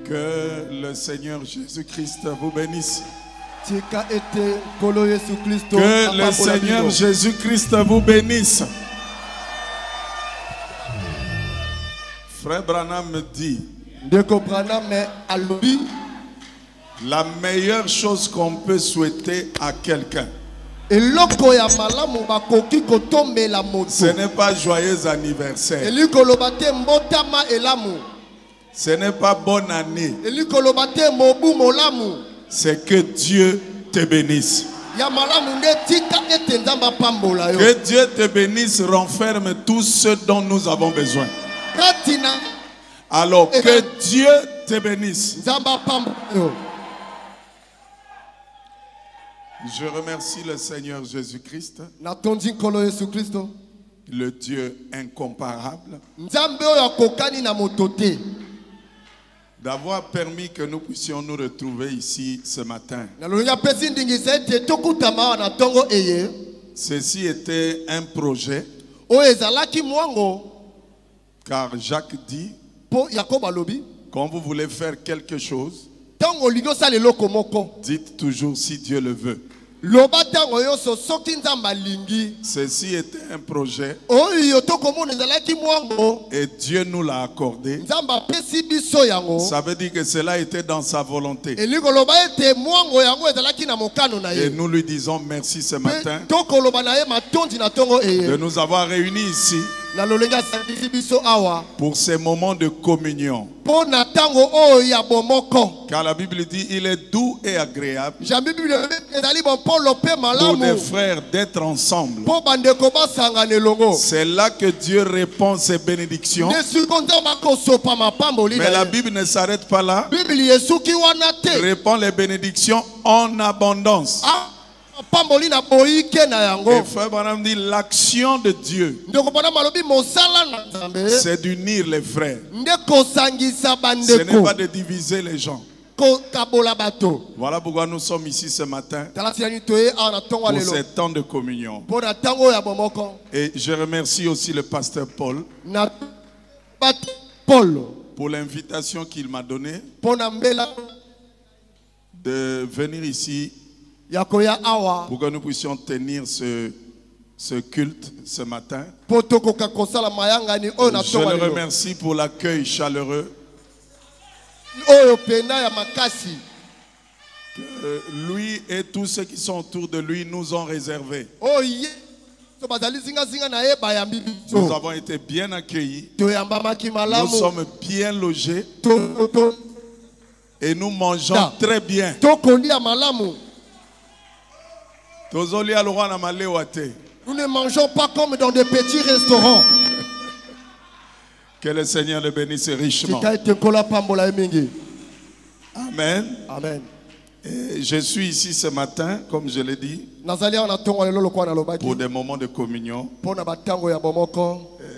Que le Seigneur Jésus-Christ vous bénisse. Que le Seigneur Jésus-Christ vous bénisse. Frère Branham me dit, la meilleure chose qu'on peut souhaiter à quelqu'un, ce n'est pas joyeux anniversaire, ce n'est pas bonne année, c'est que Dieu te bénisse. Que Dieu te bénisse, renferme tout ce dont nous avons besoin. Alors que Dieu te bénisse. Je remercie le Seigneur Jésus-Christ, le Dieu incomparable, d'avoir permis que nous puissions nous retrouver ici ce matin. Ceci était un projet, car Jacques dit, quand vous voulez faire quelque chose, dites toujours si Dieu le veut. Ceci était un projet et Dieu nous l'a accordé. Ça veut dire que cela était dans sa volonté. Et nous lui disons merci ce matin de nous avoir réunis ici pour ces moments de communion. Car la Bible dit il est doux et agréable pour des frères d'être ensemble. C'est là que Dieu répand ses bénédictions. Mais la Bible ne s'arrête pas là. Il répand les bénédictions en abondance. Et Frère Branham dit l'action de Dieu, c'est d'unir les frères. Ce n'est pas de diviser les gens. Voilà pourquoi nous sommes ici ce matin pour ces temps de communion. Et je remercie aussi le pasteur Paul pour l'invitation qu'il m'a donnée de venir ici pour que nous puissions tenir ce culte ce matin. Je le remercie pour l'accueil chaleureux que lui et tous ceux qui sont autour de lui nous ont réservé. Nous avons été bien accueillis, nous sommes bien logés et nous mangeons très bien. Nous ne mangeons pas comme dans des petits restaurants. Que le Seigneur le bénisse richement. Amen. Amen. Et je suis ici ce matin, comme je l'ai dit, pour des moments de communion.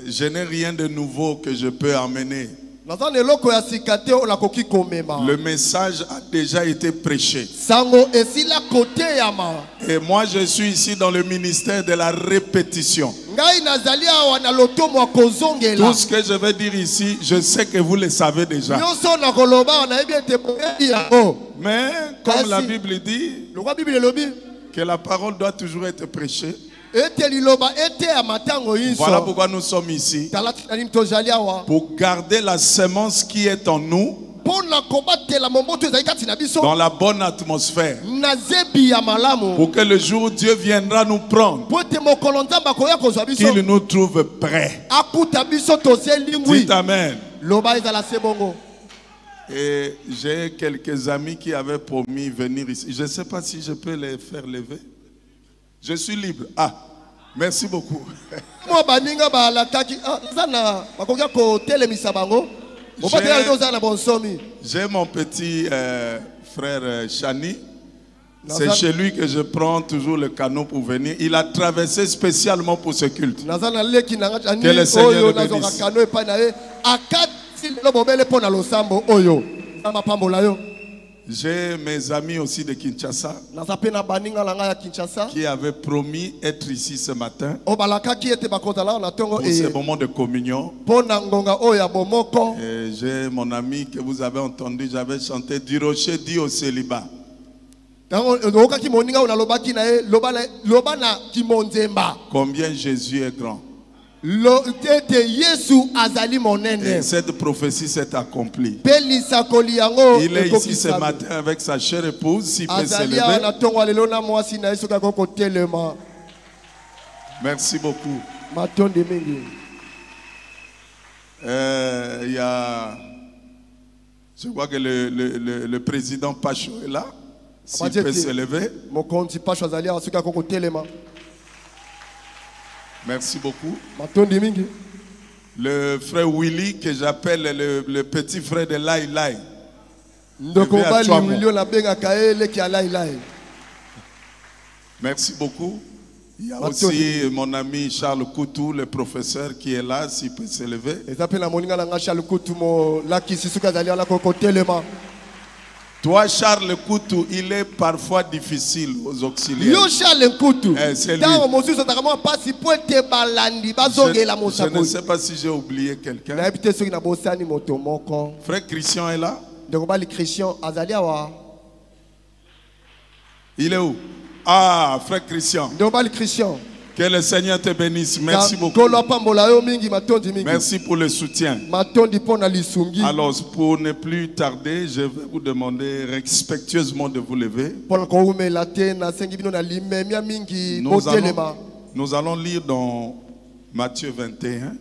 Je n'ai rien de nouveau que je peux amener. Le message a déjà été prêché. Et moi je suis ici dans le ministère de la répétition. Tout ce que je vais dire ici, je sais que vous le savez déjà. Mais comme la Bible dit que la parole doit toujours être prêchée, voilà pourquoi nous sommes ici, pour garder la semence qui est en nous dans la bonne atmosphère, pour que le jour où Dieu viendra nous prendre, qu'il nous trouve prêts. Dites Amen. Et j'ai quelques amis qui avaient promis venir ici. Je ne sais pas si je peux les faire lever. Je suis libre. Ah, merci beaucoup. J'ai mon petit frère Chani. C'est chez lui que je prends toujours le canot pour venir. Il a traversé spécialement pour ce culte. Que le Seigneur le bénisse. J'ai mes amis aussi de Kinshasa qui avaient promis être ici ce matin pour ce moment de communion. Et j'ai mon ami que vous avez entendu, j'avais chanté du rocher dit au célibat. Combien Jésus est grand. Et cette prophétie s'est accomplie. Il est ici ce matin avec sa chère épouse, s'il peut s'élever. Merci beaucoup. Il y a, je crois que le président Pacho est là, s'il peut s'élever. Merci beaucoup. Le frère Willy, que j'appelle le petit frère de Lai Lai. Merci beaucoup. Il y a aussi mon ami Charles Koutou, le professeur qui est là, s'il peut s'élever. Toi, Charles Koutou, il est parfois difficile aux auxiliaires. C'est lui. Je ne sais pas si j'ai oublié quelqu'un. Frère Christian est là. Il est où? Ah, frère Christian. Que le Seigneur te bénisse. Merci beaucoup. Merci pour le soutien. Alors, pour ne plus tarder, je vais vous demander respectueusement de vous lever. Nous allons lire dans Matthieu 21.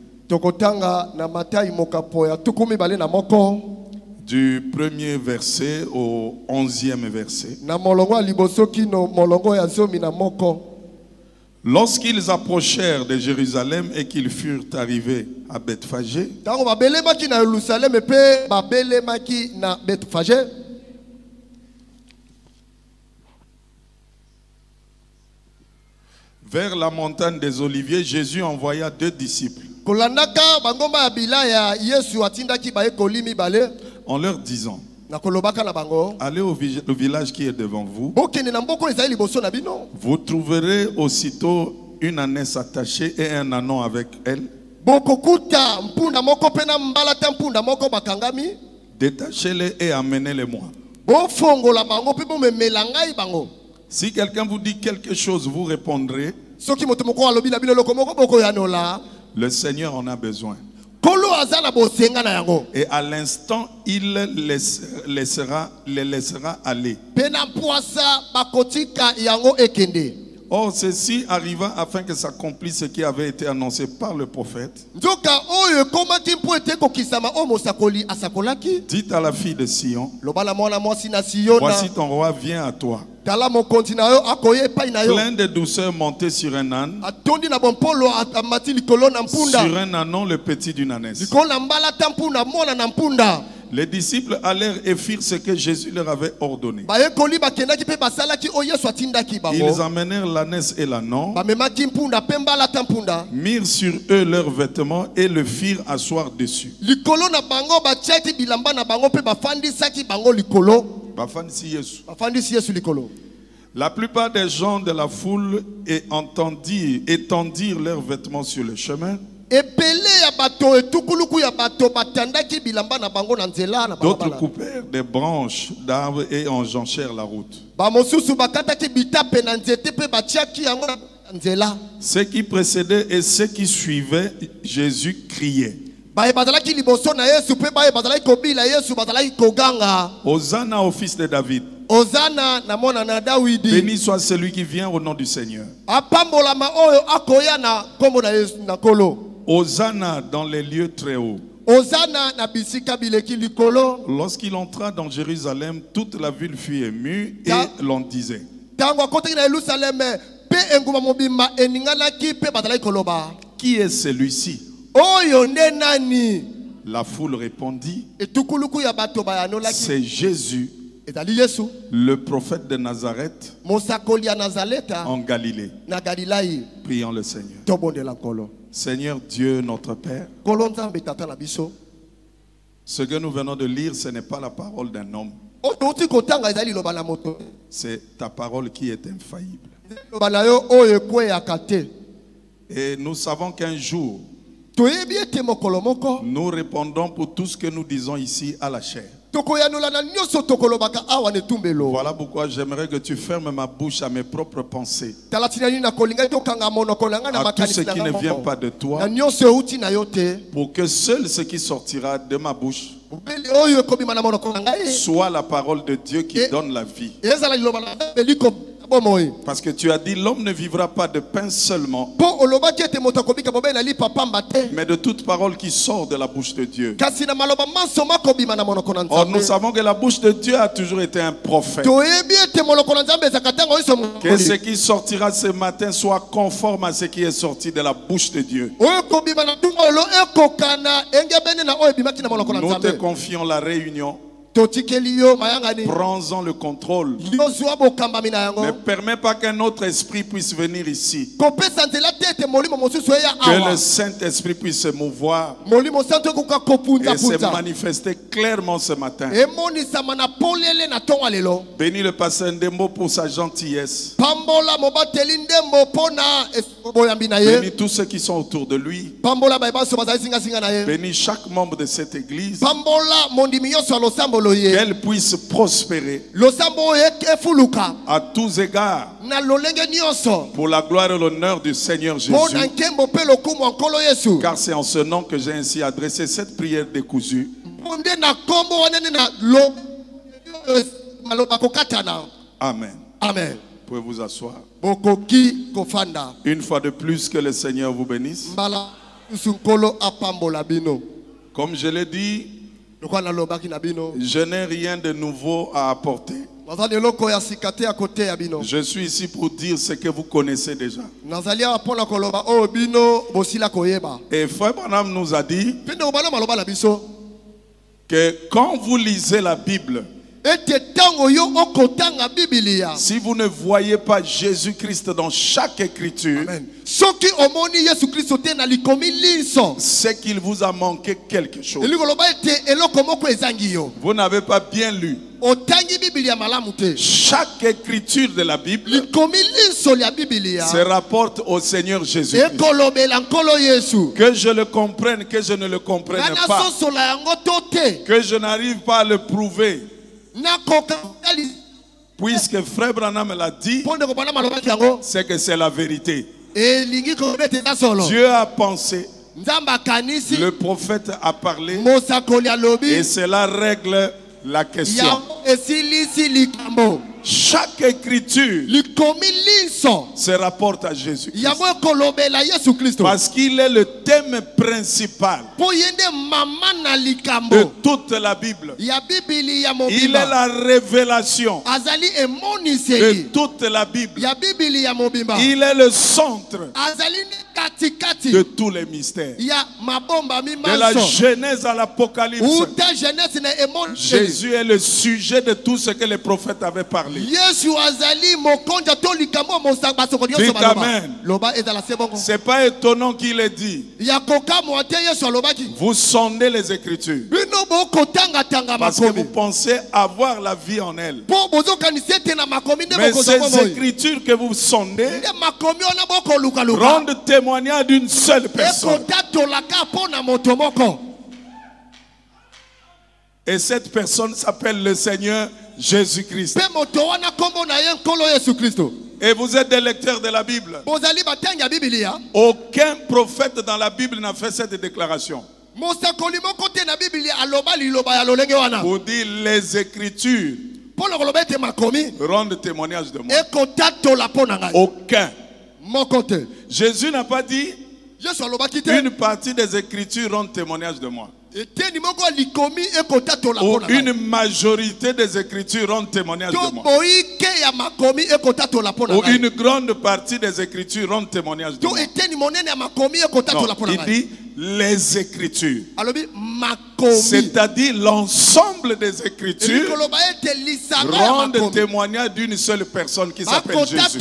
Du premier verset au 11e verset. Lorsqu'ils approchèrent de Jérusalem et qu'ils furent arrivés à Bethphagée, vers la montagne des Oliviers, Jésus envoya 2 disciples en leur disant: allez au village qui est devant vous. Vous trouverez aussitôt une ânesse attachée et un ânon avec elle. Détachez-les et amenez-les-moi. Si quelqu'un vous dit quelque chose, vous répondrez: le Seigneur en a besoin. Et à l'instant, il les laissera aller. Or, ceci arriva afin que s'accomplisse ce qui avait été annoncé par le prophète. Dites à la fille de Sion: voici ton roi vient à toi. Plein de douceur, monté sur un âne, sur un ânon, le petit d'une ânesse. Les disciples allèrent et firent ce que Jésus leur avait ordonné. Ils amenèrent l'ânesse et l'ânon, mirent sur eux leurs vêtements et le firent asseoir dessus. La plupart des gens de la foule étendirent leurs vêtements sur le chemin. D'autres coupèrent des branches d'arbres et enjonchèrent la route. Ceux qui précédaient et ceux qui suivaient Jésus criaient: Hosanna au fils de David. Béni soit celui qui vient au nom du Seigneur. Hosanna dans les lieux très hauts. Lorsqu'il entra dans Jérusalem, toute la ville fut émue et l'on disait: qui est celui-ci? La foule répondit: c'est Jésus, le prophète de Nazareth en Galilée. Prions le Seigneur. Seigneur Dieu notre Père, ce que nous venons de lire, ce n'est pas la parole d'un homme. C'est ta parole qui est infaillible. Et nous savons qu'un jour, nous répondons pour tout ce que nous disons ici à la chair. Voilà pourquoi j'aimerais que tu fermes ma bouche à mes propres pensées, à tout ce qui ne vient pas de toi, pour que seul ce qui sortira de ma bouche soit la parole de Dieu qui donne la vie. Parce que tu as dit l'homme ne vivra pas de pain seulement, mais de toute parole qui sort de la bouche de Dieu. Or nous savons que la bouche de Dieu a toujours été un prophète. Que ce qui sortira ce matin soit conforme à ce qui est sorti de la bouche de Dieu. Nous te confions la réunion. Prends-en le contrôle. Ne permets pas qu'un autre esprit puisse venir ici. Que le Saint-Esprit puisse se mouvoir et se manifester clairement ce matin. Bénis le pasteur Ndembo pour sa gentillesse. Bénis tous ceux qui sont autour de lui. Bénis chaque membre de cette église. Qu'elle puisse prospérer à tous égards pour la gloire et l'honneur du Seigneur Jésus. Car c'est en ce nom que j'ai ainsi adressé cette prière décousue. Amen. Amen. Vous pouvez vous asseoir. Une fois de plus, que le Seigneur vous bénisse. Comme je l'ai dit, je n'ai rien de nouveau à apporter. Je suis ici pour dire ce que vous connaissez déjà. Et Frère Branham nous a dit que quand vous lisez la Bible, si vous ne voyez pas Jésus-Christ dans chaque écriture, c'est qu'il vous a manqué quelque chose. Vous n'avez pas bien lu. Chaque écriture de la Bible se rapporte au Seigneur Jésus. Que je le comprenne, que je ne le comprenne pas, que je n'arrive pas à le prouver, puisque Frère Branham l'a dit, c'est que c'est la vérité. Dieu a pensé, le prophète a parlé, et cela règle la question. Chaque écriture se rapporte à Jésus-Christ. Parce qu'il est le thème principal de toute la Bible. Il est la révélation de toute la Bible. Il est le centre de tous les mystères. De la Genèse à l'Apocalypse, Jésus est le sujet de tout ce que les prophètes avaient parlé. Dites amen. C'est pas étonnant qu'il ait dit, vous sondez les Écritures parce que vous pensez avoir la vie en elles. Mais ces Écritures que vous sondez rendent témoignage d'une seule personne. Et cette personne s'appelle le Seigneur Jésus-Christ. Et vous êtes des lecteurs de la Bible. Aucun prophète dans la Bible n'a fait cette déclaration. Pour dire les Écritures rendent témoignage de moi. Aucun. Jésus n'a pas dit une partie des Écritures rendent témoignage de moi. Ou une majorité des Écritures rendent témoignage de moi. Ou une grande partie des Écritures rendent témoignage de moi. Non, il dit les Écritures. C'est-à-dire l'ensemble des Écritures rendent témoignage d'une seule personne qui s'appelle Jésus.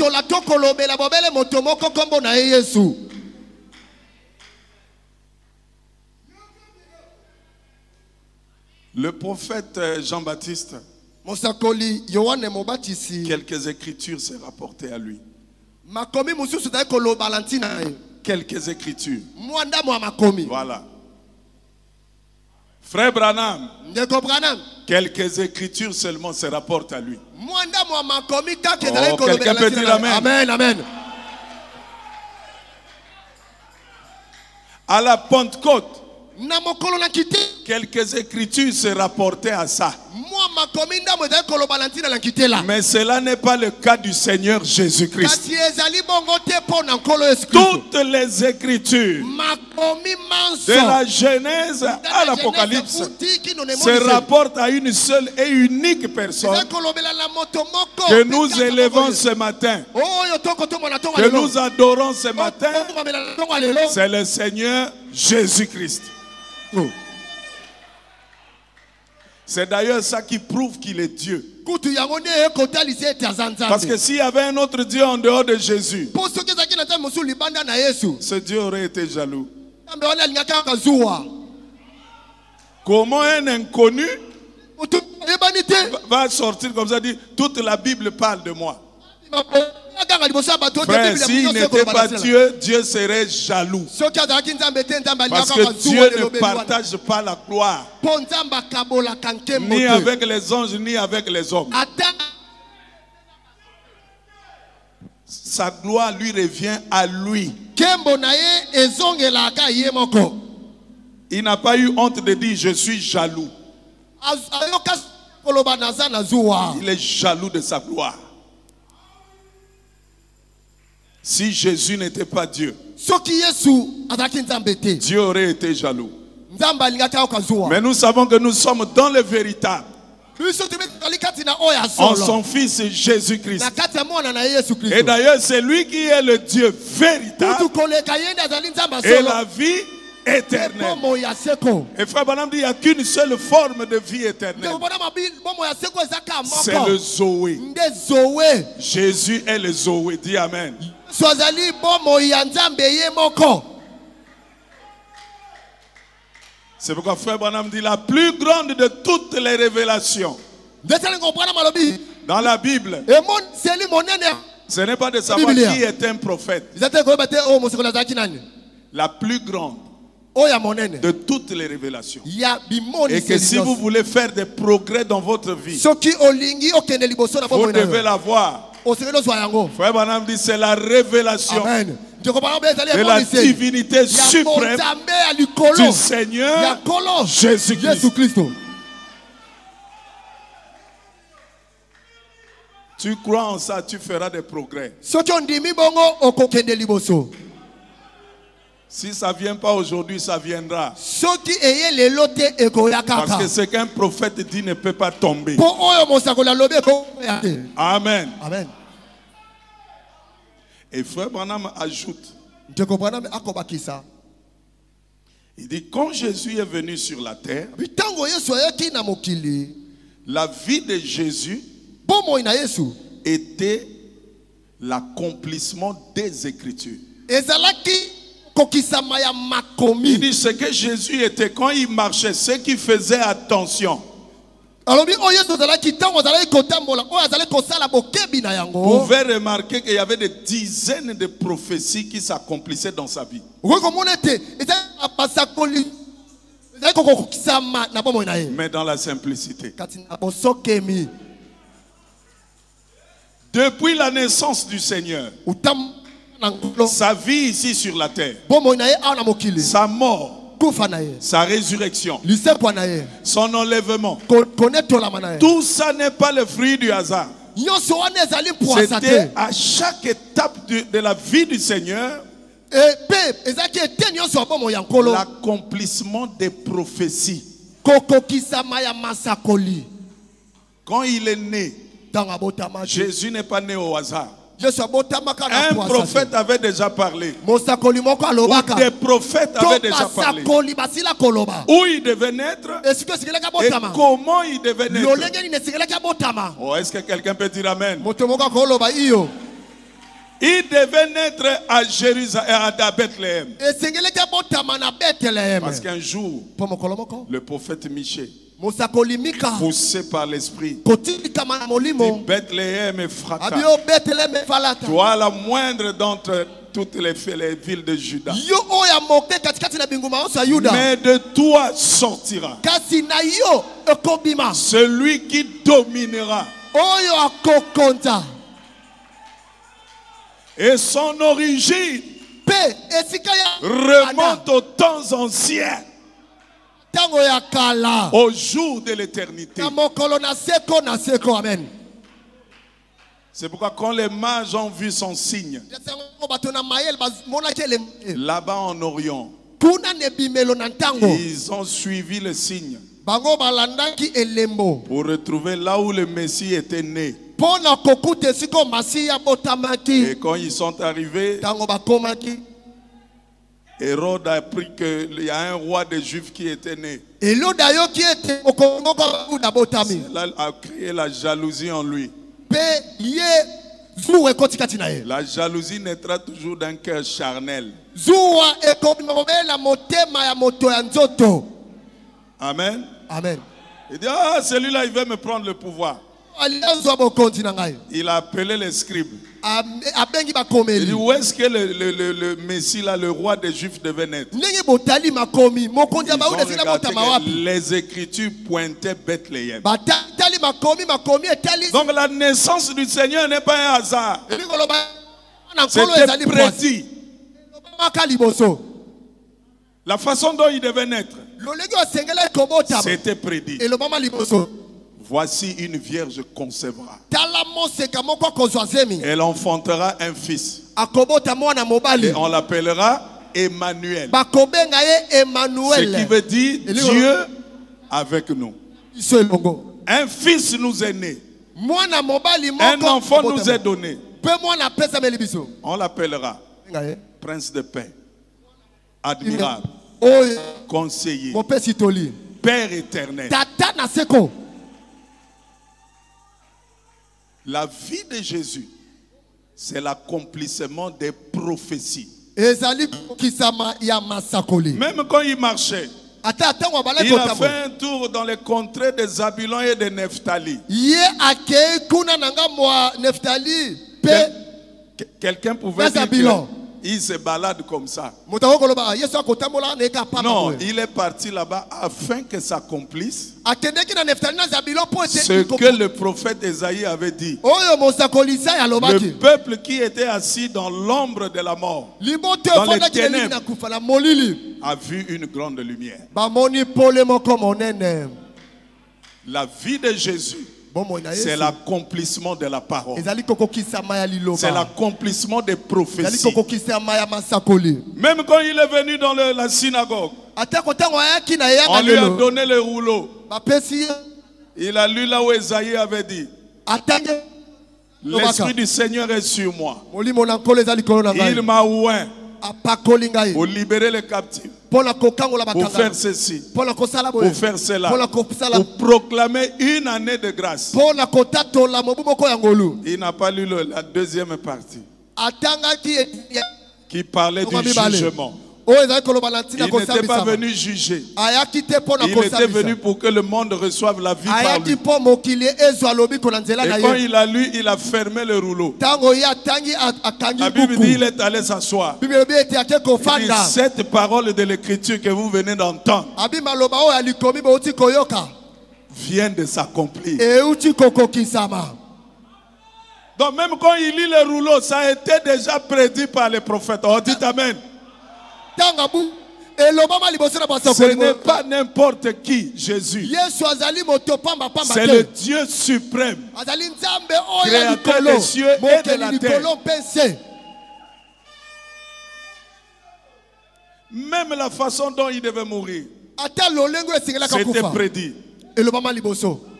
Le prophète Jean-Baptiste Quelques écritures s'est rapporté à lui. Quelques écritures. Voilà. Frère Branham, quelques écritures seulement se rapportent à lui. Oh, quelqu'un peut dire amen. Amen, amen. À la Pentecôte, quelques écritures se rapportaient à ça. Mais cela n'est pas le cas du Seigneur Jésus-Christ. Toutes les écritures, de la Genèse à l'Apocalypse, se rapportent à une seule et unique personne que nous élevons ce matin, que nous adorons ce matin. C'est le Seigneur Jésus-Christ. C'est d'ailleurs ça qui prouve qu'il est Dieu. Parce que s'il y avait un autre Dieu en dehors de Jésus, ce Dieu aurait été jaloux. Comment un inconnu va sortir comme ça, dire toute la Bible parle de moi? Frère, s'il n'était pas Dieu, Dieu serait jaloux. Parce que Dieu ne partage pas la gloire, ni avec les anges, ni avec les hommes. Sa gloire lui revient à lui. Il n'a pas eu honte de dire je suis jaloux. Il est jaloux de sa gloire. Si Jésus n'était pas Dieu, Dieu aurait été jaloux. Mais nous savons que nous sommes dans le véritable, en son Fils Jésus-Christ. Et d'ailleurs, c'est lui qui est le Dieu véritable et la vie éternelle. Et Frère Branham dit qu'il n'y a qu'une seule forme de vie éternelle. C'est le Zoé. Jésus est le Zoé. Dis Amen. C'est pourquoi Frère Branham dit la plus grande de toutes les révélations dans la Bible, ce n'est pas de savoir qui est un prophète. La plus grande de toutes les révélations. Et que si vous voulez faire des progrès dans votre vie, vous devez l'avoir. Frère Branham dit c'est la révélation de la divinité suprême du Seigneur Jésus-Christ. Tu crois en ça, tu feras des progrès. Si ça ne vient pas aujourd'hui, ça viendra. Parce que ce qu'un prophète dit ne peut pas tomber. Amen. Amen. Et Frère Branham ajoute, il dit, quand Jésus est venu sur la terre, la vie de Jésus était l'accomplissement des Écritures. Il dit ce que Jésus était quand il marchait, ceux qui faisaient attention. Vous pouvez remarquer qu'il y avait des dizaines de prophéties qui s'accomplissaient dans sa vie. Mais dans la simplicité. Depuis la naissance du Seigneur, sa vie ici sur la terre, sa mort, sa résurrection, son enlèvement, tout ça n'est pas le fruit du hasard. C'était à chaque étape de la vie du Seigneur l'accomplissement des prophéties. Quand il est né, Jésus n'est pas né au hasard. Un prophète avait déjà parlé. Ou des prophètes avaient déjà parlé. Où il devait naître et comment il devait naître. Oh, est-ce que quelqu'un peut dire Amen? Il devait naître à Jérusalem, à Bethléem. Parce qu'un jour, le prophète Michée, poussé par l'esprit, dit Bethléem est frata. Toi, la moindre d'entre toutes les villes de Juda. Mais de toi sortira celui qui dominera. Et son origine remonte aux temps anciens, au jour de l'éternité. C'est pourquoi quand les mages ont vu son signe, là-bas en Orient, ils ont suivi le signe pour retrouver là où le Messie était né. Et quand ils sont arrivés, Hérode a appris qu'il y a un roi des Juifs qui était né. Cela a créé la jalousie en lui. La jalousie naîtra toujours d'un cœur charnel. Amen. Amen. Il dit, ah, celui-là, il veut me prendre le pouvoir. Il a appelé les scribes. Il dit, où est-ce que le Messie, là, le roi des Juifs, devait naître? Ils ont regardé, les Écritures pointaient Bethléem. Donc la naissance du Seigneur n'est pas un hasard. C'était prédit. La façon dont il devait naître, c'était prédit. Voici une vierge concevra. Elle enfantera un fils. Et on l'appellera Emmanuel. Ce qui veut dire Dieu avec nous. Un fils nous est né. Un enfant nous est donné. On l'appellera Prince de paix, admirable, conseiller, Père éternel. La vie de Jésus, c'est l'accomplissement des prophéties. Même quand il marchait, il a fait un tour dans les contrées de Zabulon et de Nephtali. Quelqu'un pouvait dire qu'il se balade comme ça. Non, il est parti là-bas afin que s'accomplisse ce que le prophète Esaïe avait dit. Le peuple qui était assis dans l'ombre de la mort, dans les ténèbres, a vu une grande lumière. La vie de Jésus, c'est l'accomplissement de la parole. C'est l'accomplissement des prophéties. Même quand il est venu dans la synagogue, on lui a donné le rouleau. Il a lu là où Esaïe avait dit, l'Esprit du Seigneur est sur moi. Il m'a oint pour libérer les captifs, pour faire ceci, pour faire cela, pour proclamer une année de grâce. Il n'a pas lu la deuxième partie qui parlait du jugement. Il n'était pas venu juger. Il était venu pour que le monde reçoive la vie par lui. Et quand il a lu, il a fermé le rouleau. La Bible dit qu'il est allé s'asseoir. Cette parole de l'écriture que vous venez d'entendre vient de s'accomplir. Donc même quand il lit le rouleau, ça a été déjà prédit par les prophètes. On dit Amen. Ce n'est pas n'importe qui, Jésus. C'est le Dieu suprême, créateur des cieux et de la terre. Même la façon dont il devait mourir, c'était prédit.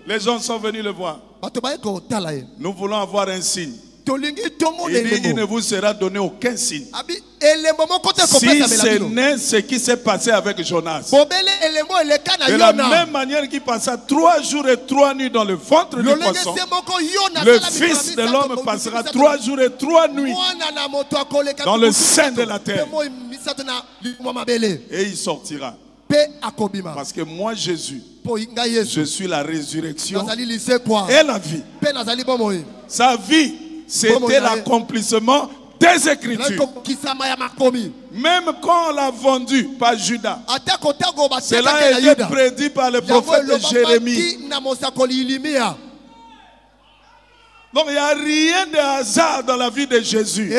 Les gens sont venus le voir. Nous voulons avoir un signe. il ne vous sera donné aucun signe. Si ce n'est ce qui s'est passé avec Jonas. De la même manière qu'il passa 3 jours et 3 nuits dans le ventre du poisson, le Fils de l'homme passera 3 jours et 3 nuits dans le sein de la terre. Et il sortira. Parce que moi, Jésus, je suis la résurrection et la vie. Sa vie, c'était l'accomplissement des Écritures. Même quand on l'a vendu par Judas, cela a été prédit par le prophète Jérémie. Donc il n'y a rien de hasard dans la vie de Jésus.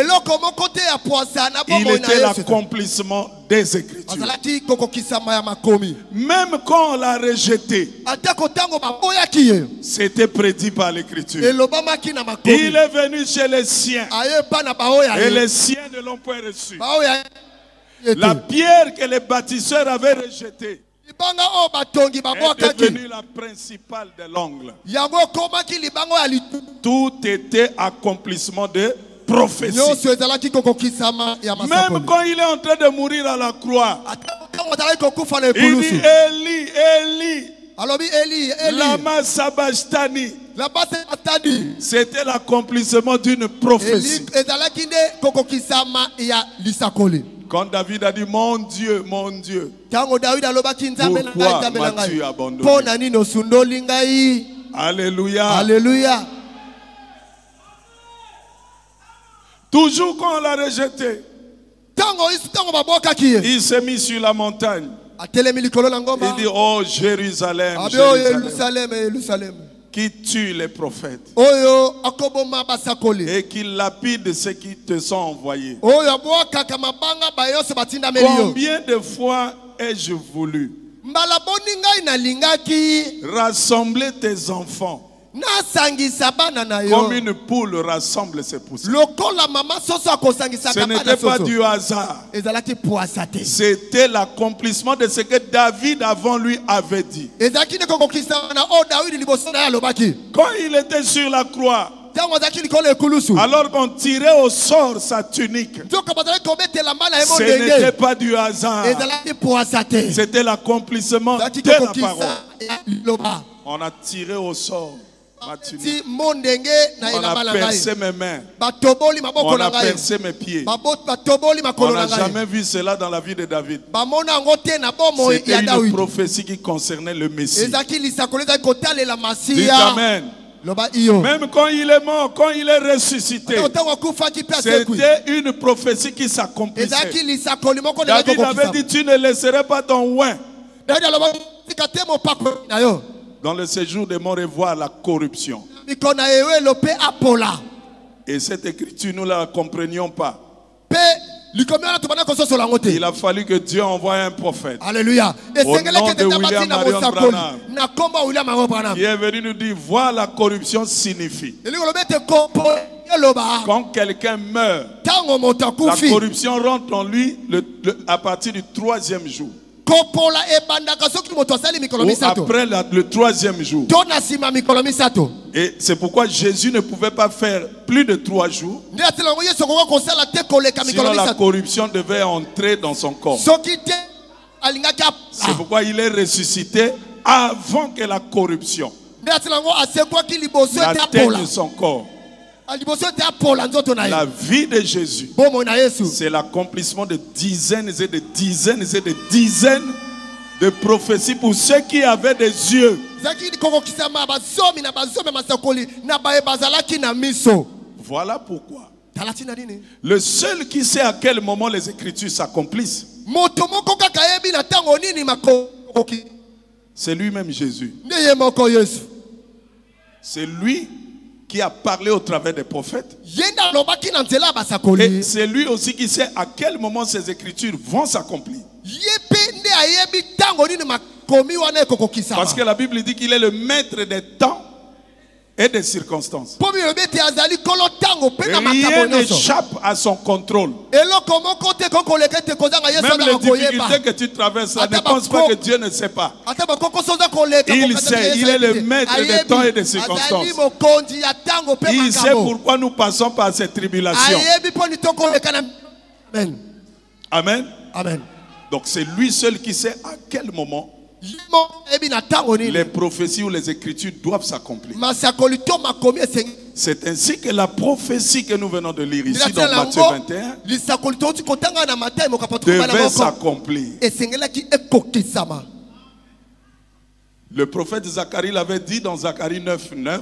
Il était l'accomplissement des Écritures. Même quand on l'a rejeté, c'était prédit par l'Écriture. Il est venu chez les siens et les siens ne l'ont pas reçu. La pierre que les bâtisseurs avaient rejetée est devenue la principale de l'angle. Tout était accomplissement de prophétie. Même quand il est en train de mourir à la croix, il dit Élie, Élie, lama sabachthani. C'était l'accomplissement d'une prophétie. Quand David a dit mon Dieu, pourquoi m'as-tu abandonné? Alléluia. Alléluia. Toujours quand on l'a rejeté, il s'est mis sur la montagne. Il dit oh Jérusalem, Jérusalem, qui tue les prophètes et qui lapide ceux qui te sont envoyés. Combien de fois ai-je voulu rassembler tes enfants comme une poule rassemble ses poussins? Ce n'était pas du hasard. C'était l'accomplissement de ce que David avant lui avait dit. Quand il était sur la croix, alors qu'on tirait au sort sa tunique, ce n'était pas du hasard. C'était l'accomplissement de la parole. On a tiré au sort ma tunique. On a percé mes mains. On a percé mes pieds. On n'a jamais vu cela dans la vie de David. C'était une prophétie qui concernait le Messie. Dites Amen. Même quand il est mort, quand il est ressuscité, c'était une prophétie qui s'accomplissait. David avait dit tu ne laisserais pas ton oint dans le séjour de mort et voir la corruption. Et cette écriture, nous ne la comprenions pas. Il a fallu que Dieu envoie un prophète. Alléluia. Au nom de William Marion Branham, qui est venu nous dire, voir la corruption signifie. Quand quelqu'un meurt, la corruption rentre en lui à partir du 3e jour. Ou après le 3e jour. Et c'est pourquoi Jésus ne pouvait pas faire plus de 3 jours. Sinon la corruption devait entrer dans son corps. C'est pourquoi il est ressuscité avant que la corruption n'atteigne son corps. La vie de Jésus, c'est l'accomplissement de dizaines et de dizaines et de dizaines de prophéties pour ceux qui avaient des yeux. Voilà pourquoi le seul qui sait à quel moment les Écritures s'accomplissent, c'est lui-même Jésus. C'est lui qui a parlé au travers des prophètes. Et c'est lui aussi qui sait à quel moment ces écritures vont s'accomplir. Parce que la Bible dit qu'il est le maître des temps et des circonstances. Rien n'échappe à son contrôle. Même les difficultés que tu traverses, ne pense pas que Dieu ne sait pas. Il sait, il est le maître des temps et des circonstances. Il sait pourquoi nous passons par ces tribulations. Amen. Amen. Amen. Donc c'est lui seul qui sait à quel moment les prophéties ou les écritures doivent s'accomplir. C'est ainsi que la prophétie que nous venons de lire ici dans Matthieu 21 devait s'accomplir. Le prophète Zacharie l'avait dit dans Zacharie 9:9.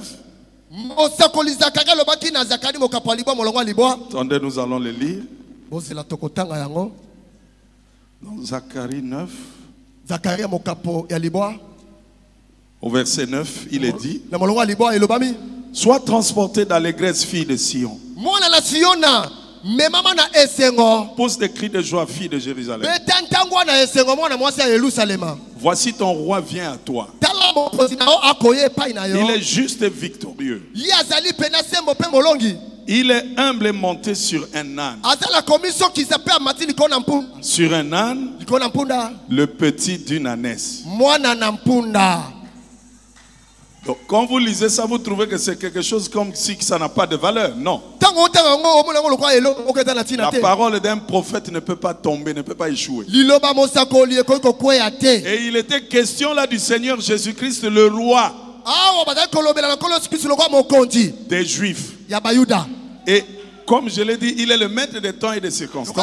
Attendez, nous allons le lire. Dans Zacharie 9. Au verset 9, il est dit: sois transporté d'allégresse, fille de Sion. Pousse des cris de joie, fille de Jérusalem. Voici ton roi vient à toi. Il est juste et victorieux. Il est humble et monté sur un âne. Sur un âne, le petit d'une ânesse. Donc quand vous lisez ça, vous trouvez que c'est quelque chose comme si ça n'a pas de valeur. Non. La parole d'un prophète ne peut pas tomber, ne peut pas échouer. Et il était question là du Seigneur Jésus-Christ, le roi des Juifs. Et comme je l'ai dit, il est le maître des temps et des circonstances.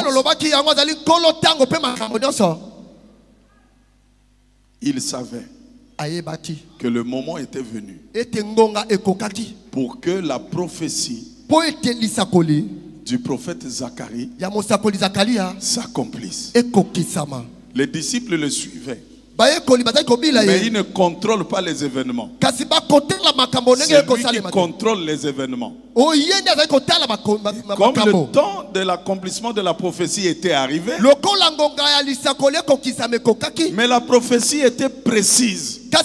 Il savait que le moment était venu pour que la prophétie du prophète Zacharie s'accomplisse. Les disciples le suivaient, mais il ne contrôle pas les événements. C'est lui qui contrôle les événements. Comme le temps de l'accomplissement de la prophétie était arrivé, mais la prophétie était précise. La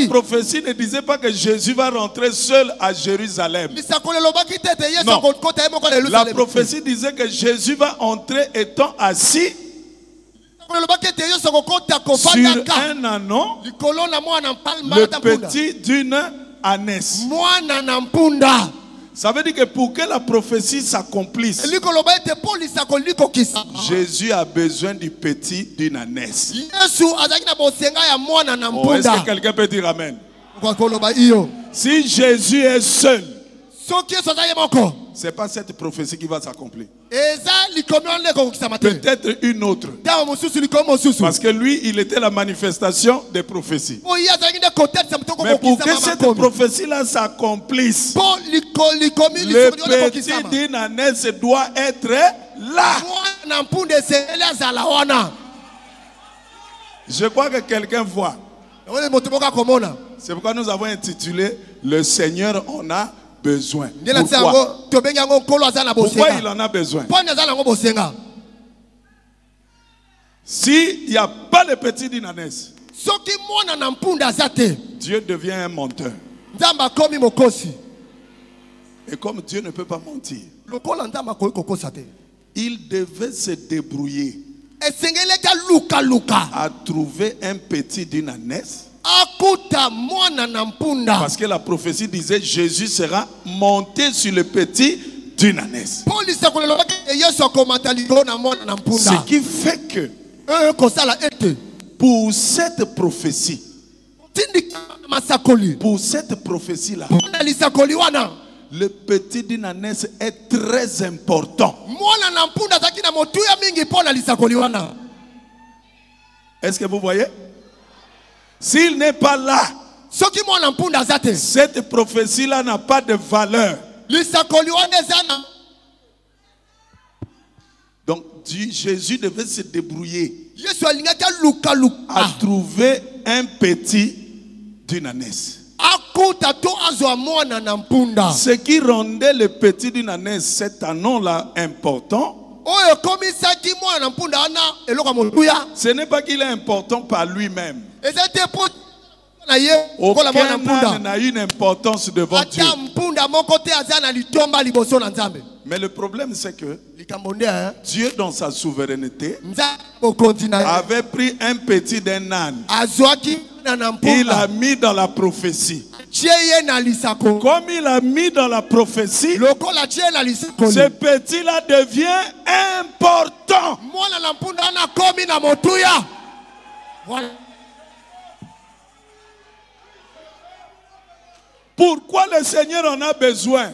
prophétie ne disait pas que Jésus va rentrer seul à Jérusalem. Non. La prophétie disait que Jésus va entrer étant assis sur un ânon, le petit d'une ânesse. Ça veut dire que pour que la prophétie s'accomplisse, Jésus a besoin du petit d'une ânesse. Oh, est-ce que quelqu'un peut dire amen? Si Jésus est seul, ce n'est pas cette prophétie qui va s'accomplir. Peut-être une autre. Parce que lui, il était la manifestation des prophéties. Mais pour que cette prophétie-là s'accomplisse, le petit d'une ânesse doit être là. Je crois que quelqu'un voit. C'est pourquoi nous avons intitulé Le Seigneur en a besoin. Pourquoi il en a besoin? S'il n'y a pas le petit d'une ânesse, Dieu devient un menteur. Et comme Dieu ne peut pas mentir, il devait se débrouiller à trouver un petit d'une ânesse. Parce que la prophétie disait Jésus sera monté sur le petit d'une ânesse. Ce qui fait que pour cette prophétie, là, le petit d'une ânesse est très important. Est-ce que vous voyez? S'il n'est pas là, cette prophétie-là n'a pas de valeur. Donc Jésus devait se débrouiller à trouver un petit d'une ânesse. Ce qui rendait le petit d'une ânesse, cet ânon-là, important, ce n'est pas qu'il est important par lui-même. Aucun âne n'a une importance devant Dieu. Mais le problème c'est que Dieu dans sa souveraineté avait pris un petit d'un âne. Il l'a mis dans la prophétie. Comme il a mis dans la prophétie, ce petit-là devient important. Pourquoi le Seigneur en a besoin?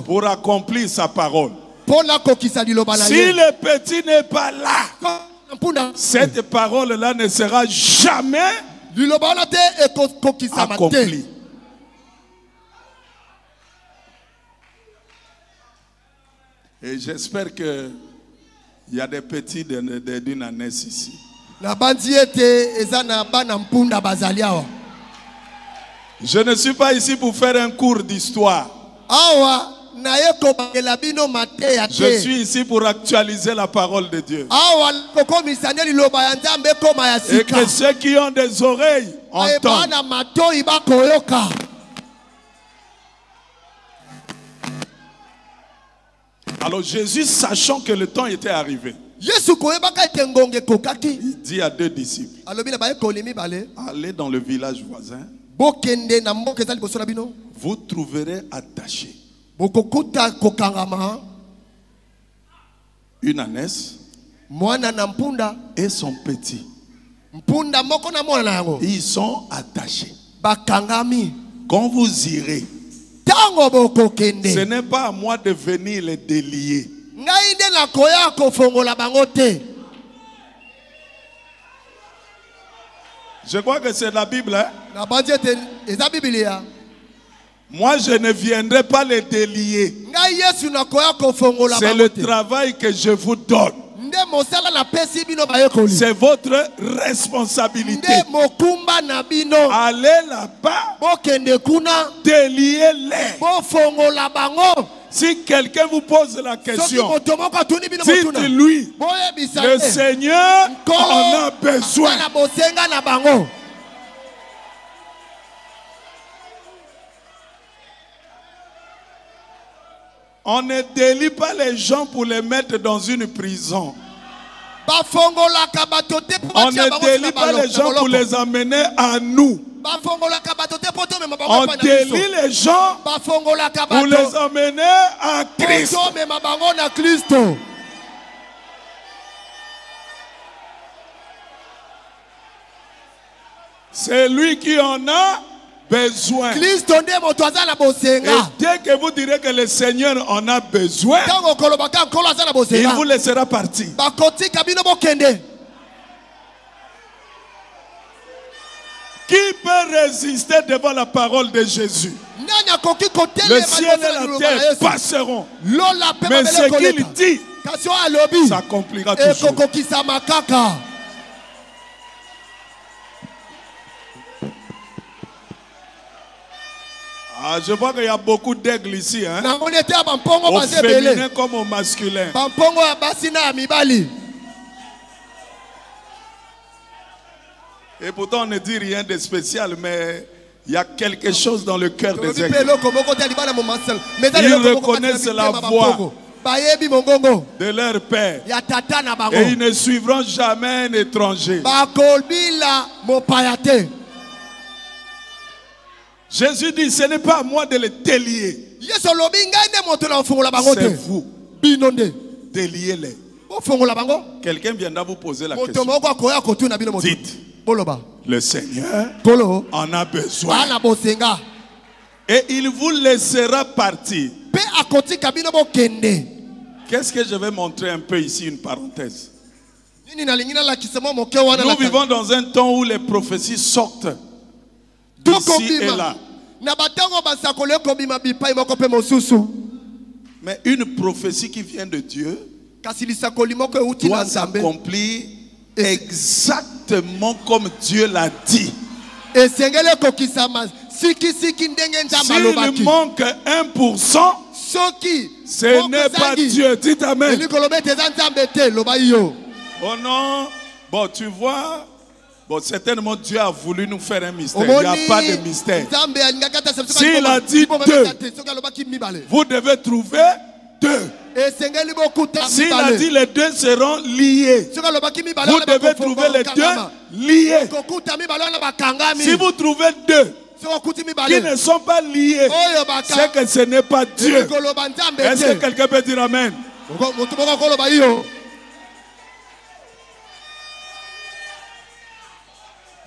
Pour accomplir sa parole. Si le petit n'est pas là, cette parole-là ne sera jamais accomplie. Et j'espère qu'il y a des petits d'une année ici. Je ne suis pas ici pour faire un cours d'histoire. Je suis ici pour actualiser la parole de Dieu. Et que ceux qui ont des oreilles entendent. Alors Jésus, sachant que le temps était arrivé, il dit à deux disciples, allez dans le village voisin, vous trouverez attaché une ânesse et son petit. Ils sont attachés. Quand vous irez, ce n'est pas à moi de venir les délier. Je crois que c'est la Bible. Hein? Moi, je ne viendrai pas les délier. C'est le travail que je vous donne. C'est votre responsabilité. Allez là-bas, déliez-les. Si quelqu'un vous pose la question, dites-lui, le Seigneur en a besoin. On ne délie pas les gens pour les mettre dans une prison. On ne délie pas les gens pour les amener à nous. On délie les gens pour les amener à Christ. C'est lui qui en a besoin. Et dès que vous direz que le Seigneur en a besoin, il vous laissera partir. Qui peut résister devant la parole de Jésus? Le ciel et la terre passeront, mais ce qu'il dit s'accomplira toujours. Ah, je vois qu'il y a beaucoup d'aigles ici, hein? Au féminin comme au masculin. Et pourtant on ne dit rien de spécial, mais il y a quelque chose dans le cœur des aigles. Ils reconnaissent la voix de leur père et ils ne suivront jamais un étranger. Jésus dit, ce n'est pas à moi de les délier. C'est vous. Déliez-les. Quelqu'un viendra vous poser la question. Dites, le Seigneur en a besoin. Et il vous laissera partir. Qu'est-ce que je vais montrer un peu ici, une parenthèse. Nous vivons dans un temps où les prophéties sortent d'ici et là. Mais une prophétie qui vient de Dieu doit s'accomplir exactement comme Dieu l'a dit. S'il manque 1%, ce n'est pas Dieu. Dites Amen. Oh non. Bon, tu vois. Bon, certainement Dieu a voulu nous faire un mystère. Il n'y a pas de mystère. S'il a dit 2, vous devez trouver 2. S'il a dit les 2 seront liés, vous devez trouver les 2 liés. Si vous trouvez 2 qui ne sont pas liés, c'est que ce n'est pas Dieu. Est-ce que quelqu'un peut dire Amen?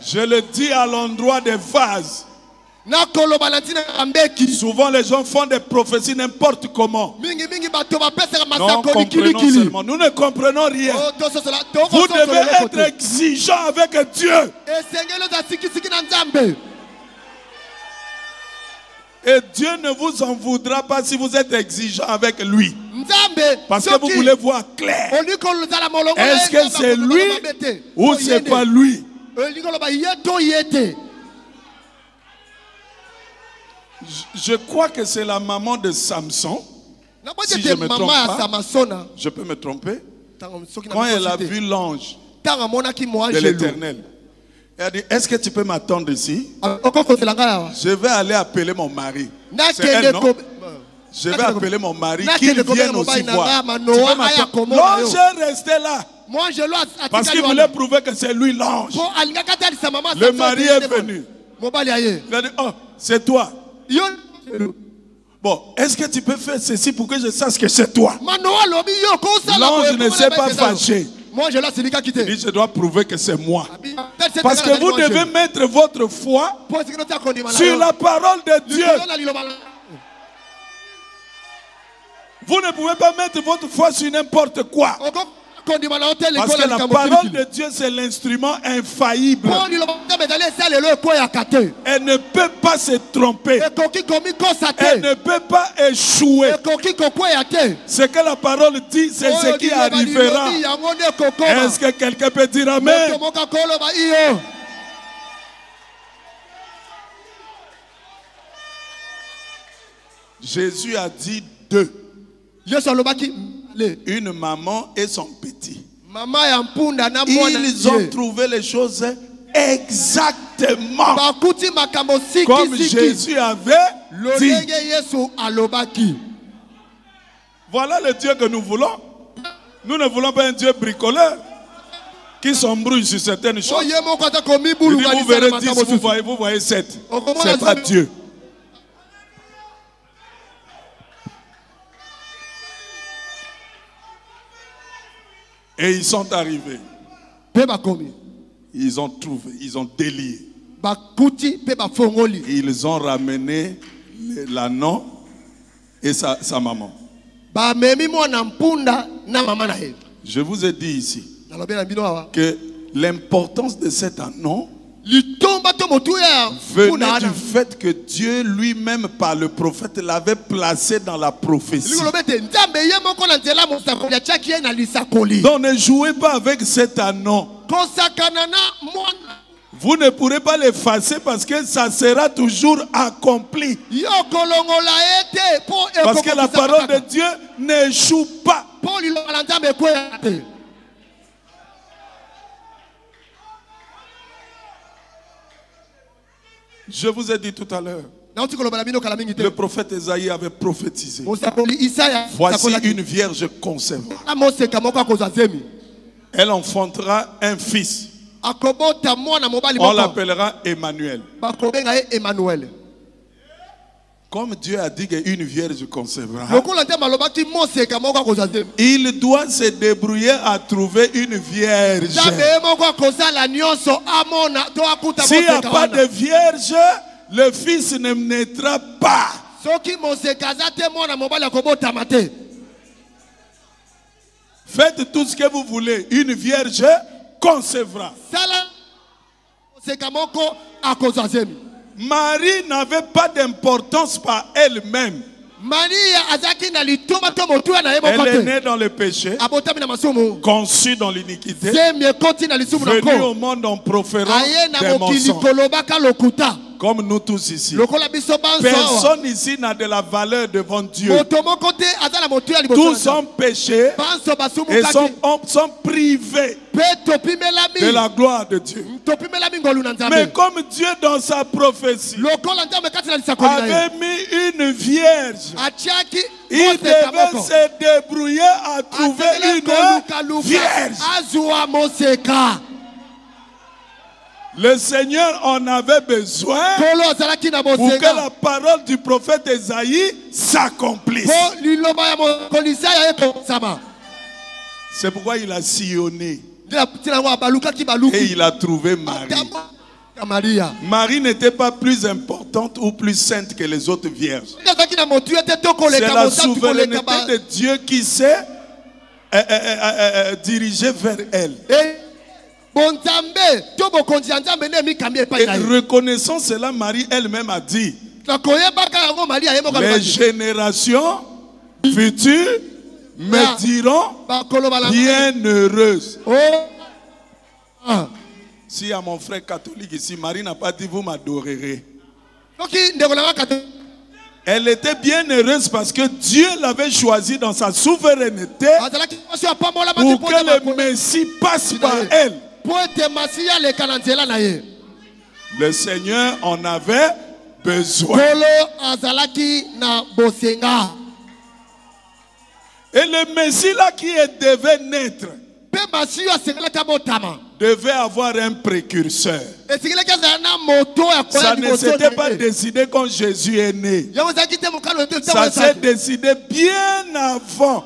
Je le dis à l'endroit des vases. Souvent les gens font des prophéties n'importe comment. Non, comprenons seulement. Nous ne comprenons rien. Vous devez être exigeant avec Dieu. Et Dieu ne vous en voudra pas si vous êtes exigeant avec lui. Parce que vous voulez voir clair. Est-ce que c'est lui ou c'est pas lui? Je crois que c'est la maman de Samson. Si je me trompe pas, je peux me tromper. Quand elle a vu l'ange de l'Éternel, elle a dit, est-ce que tu peux m'attendre ici? Je vais aller appeler mon mari. C'est elle, non? Je vais appeler mon mari, qu'il vienne aussi voir. L'ange est resté là. Parce qu'il voulait prouver que c'est lui l'ange. Le mari est venu. Il a dit, oh, c'est toi. Bon, est-ce que tu peux faire ceci pour que je sache que c'est toi? L'ange ne s'est pas fâché. Il dit, je dois prouver que c'est moi. Parce que vous devez mettre votre foi sur la parole de Dieu. Vous ne pouvez pas mettre votre foi sur n'importe quoi. Parce que la parole de Dieu, c'est l'instrument infaillible. Elle ne peut pas se tromper. Elle ne peut pas échouer. Ce que la parole dit, c'est ce qui arrivera. Est-ce que quelqu'un peut dire Amen? Jésus a dit 2. Une maman et son petit. Ils ont trouvé les choses exactement comme Jésus avait dit. Voilà le Dieu que nous voulons. Nous ne voulons pas un Dieu bricoleur qui s'embrouille sur certaines choses. Il dit, vous verrez 10, vous voyez 7. Ce n'est pas Dieu. Et ils sont arrivés. Ils ont trouvé, ils ont délié. Ils ont ramené l'ânon et sa maman. Je vous ai dit ici que l'importance de cet ânon venait du fait que Dieu lui-même par le prophète l'avait placé dans la prophétie. Donc ne jouez pas avec cet ânon. Vous ne pourrez pas l'effacer parce que ça sera toujours accompli. Parce que la parole de Dieu n'échoue pas. Je vous ai dit tout à l'heure, le prophète Esaïe avait prophétisé. Voici une vierge concevra. Elle enfantera un fils. On l'appellera Emmanuel. Comme Dieu a dit qu'une vierge concevra, il doit se débrouiller à trouver une vierge. S'il n'y a pas de vierge, le fils ne naîtra pas. Faites tout ce que vous voulez. Une vierge concevra. Marie n'avait pas d'importance par elle-même. Elle est née dans le péché, conçue dans l'iniquité, venue au monde en proférant des mensonges. Comme nous tous ici. Personne ici n'a de la valeur devant Dieu. Tous ont péché et sont privés de la gloire de Dieu. Mais comme Dieu dans sa prophétie avait mis une vierge, il devait se débrouiller à trouver une vierge. Le Seigneur en avait besoin pour que la parole du prophète Esaïe s'accomplisse. C'est pourquoi il a sillonné et il a trouvé Marie. Marie n'était pas plus importante ou plus sainte que les autres vierges. C'est la souveraineté de Dieu qui s'est dirigée vers elle. Et reconnaissant cela, Marie elle-même a dit: les générations futures me diront bienheureuse. Si à mon frère catholique ici, Marie n'a pas dit vous m'adorerez. Elle était bien heureuse parce que Dieu l'avait choisie dans sa souveraineté pour que le Messie passe par elle. Le Seigneur en avait besoin. Et le Messie là qui devait naître devait avoir un précurseur. Ça ne s'était pas décidé quand Jésus est né. Ça s'est décidé bien avant.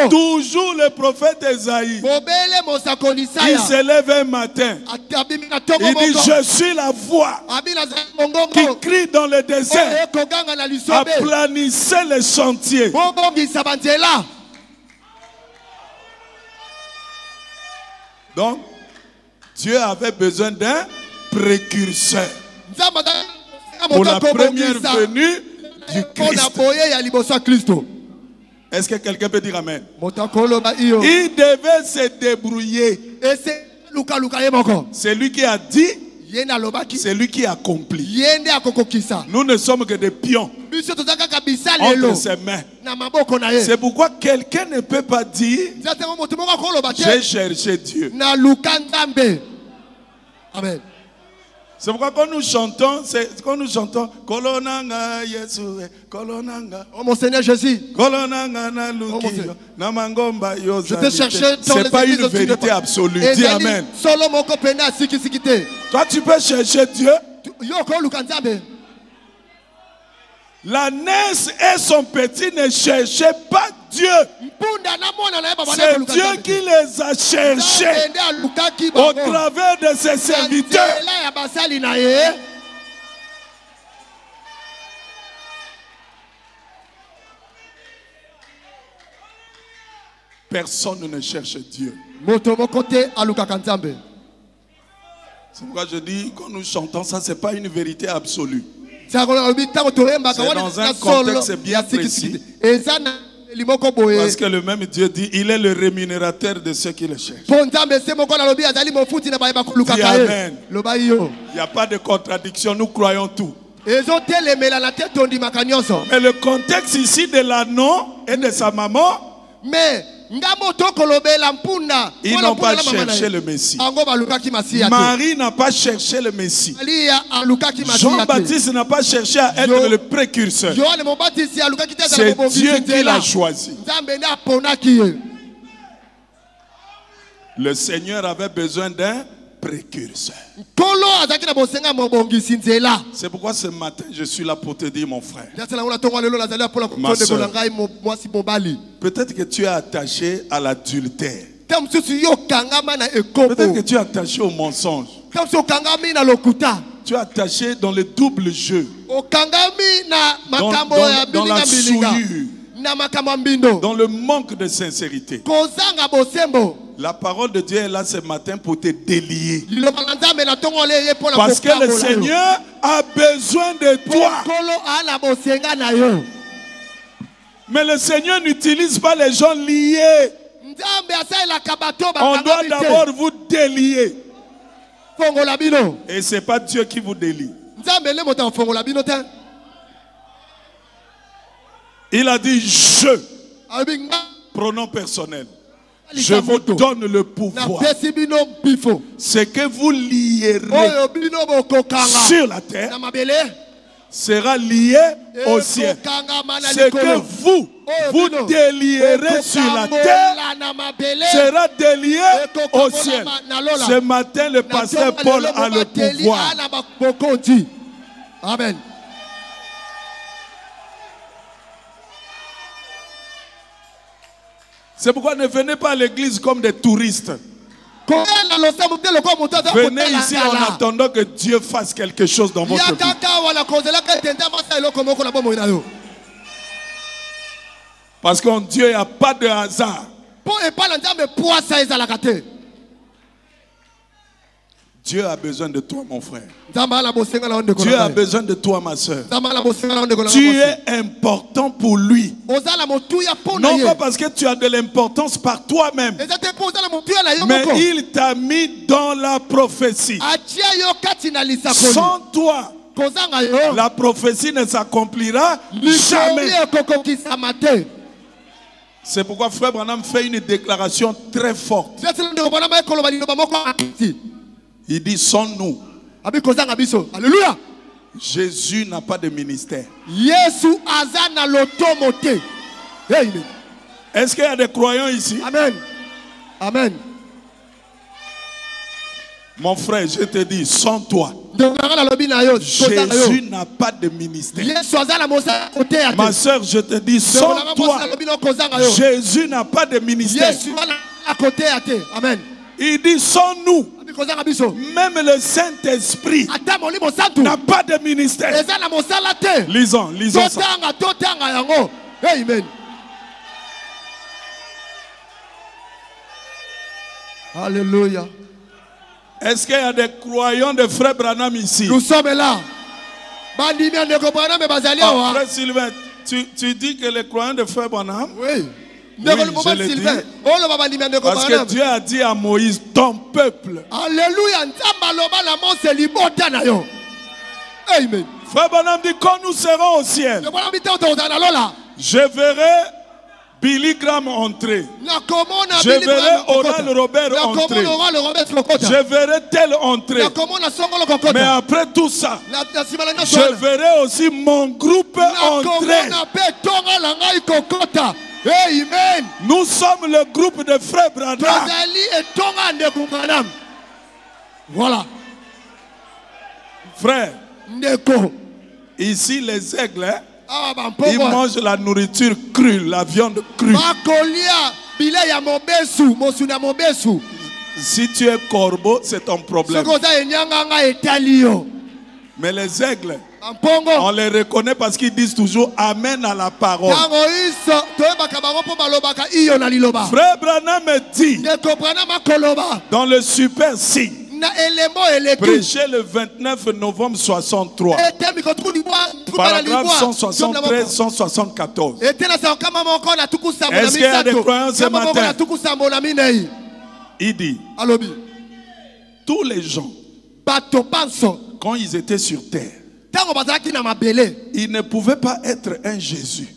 Toujours le prophète Esaïe, il se lève un matin, il dit: je suis la voix qui crie dans le désert, aplanissez les sentiers. Donc, Dieu avait besoin d'un précurseur pour la première venue du Christ. Est-ce que quelqu'un peut dire amen? Il devait se débrouiller. C'est lui qui a dit, c'est lui qui accomplit. Nous ne sommes que des pions entre ses mains. C'est pourquoi quelqu'un ne peut pas dire j'ai cherché Dieu. Amen. C'est pourquoi quand nous chantons, Kolonanga Yesu, Kolonanga. Oh mon Seigneur Jésus. Kolonanga na Lukiyo, na Mangomba yo. Je te cherchais. C'est pas une vérité absolue. Dis amen. Toi tu peux chercher Dieu. La naisse et son petit ne cherchaient pas Dieu. C'est Dieu qui les a cherchés au travers de ses serviteurs. Personne ne cherche Dieu. C'est pourquoi je dis, quand nous chantons, ça c'est pas une vérité absolue. C'est dans un contexte bien précis. Parce que le même Dieu dit, il est le rémunérateur de ceux qui le cherchent. Dis amen. Il n'y a pas de contradiction, nous croyons tout. Mais le contexte ici de l'anneau et de sa maman, ils n'ont pas cherché le Messie. Marie n'a pas cherché le Messie. Jean-Baptiste n'a pas cherché à être le précurseur. C'est Dieu qui l'a choisi. Le Seigneur avait besoin d'un précurseur. C'est pourquoi ce matin je suis là pour te dire, mon frère, ma soeur, peut-être que tu es attaché à l'adultère. Peut-être que tu es attaché au mensonge. Tu es attaché dans le double jeu, dans la souillure, dans le manque de sincérité. La parole de Dieu est là ce matin pour te délier. Parce que le Seigneur a besoin de toi. Mais le Seigneur n'utilise pas les gens liés. On doit d'abord vous délier. Et ce n'est pas Dieu qui vous délie. Il a dit je, pronom personnel. Je vous donne le pouvoir. Ce que vous lierez sur la terre sera lié au ciel. Ce que vous délierez sur la terre sera délié au ciel. Ce matin, le pasteur Paul a le pouvoir. Amen. C'est pourquoi ne venez pas à l'église comme des touristes. Venez ici en attendant que Dieu fasse quelque chose dans votre vie. Parce qu'en Dieu, il n'y a pas de hasard. Dieu a besoin de toi, mon frère. Dieu a besoin de toi, ma soeur. Tu es important pour lui. Non pas parce que tu as de l'importance par toi-même, mais il t'a mis dans la prophétie. Sans toi, la prophétie ne s'accomplira jamais. C'est pourquoi Frère Branham fait une déclaration très forte. Il dit sans nous. Alléluia. Jésus n'a pas de ministère. Est-ce qu'il y a des croyants ici? Amen. Amen. Mon frère, je te dis, sans toi, Jésus n'a pas de ministère. Ma soeur, je te dis, sans toi, Jésus n'a pas de ministère. Amen. Il dit sans nous, même le Saint-Esprit n'a pas de ministère. Lisons ça. Amen. Alléluia. Est-ce qu'il y a des croyants de Frère Branham ici? Nous sommes là. Frère Sylvain, tu dis que les croyants de Frère Branham? Oui. Oui, je le dis. Parce que Dieu a dit à Moïse, ton peuple. Alléluia. Amen. Frère Branham dit, quand nous serons au ciel, je verrai Billy Graham entrer. Je verrai Oral Robert entrer. Je verrai tel entrer. Mais après tout ça, je verrai aussi mon groupe entrer. Amen. Nous sommes le groupe de Frère Branham. Voilà. Frère, ici les aigles, ils mangent la nourriture crue, la viande crue. Si tu es corbeau, c'est ton problème. Mais les aigles, on les reconnaît parce qu'ils disent toujours Amen à la parole. Frère Branham me dit, dans le super signe, prêché le 29 novembre 63, paragraphe 173-174. Est-ce qu'il y a des croyants ce matin? Il dit, tous les gens, quand ils étaient sur terre, ils ne pouvaient pas être un Jésus,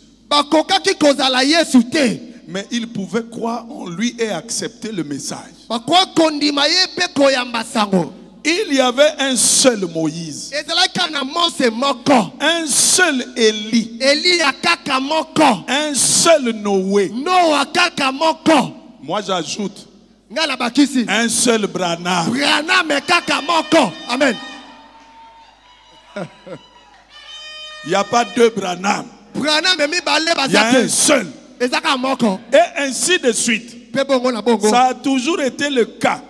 mais ils pouvaient croire en lui et accepter le message. Il y avait un seul Moïse, un seul Élie, un seul Noé. Moi j'ajoute un seul Branham. Amen. Il n'y a pas deux Branham. Il y a un seul. Et ainsi de suite. Ça a toujours été le cas.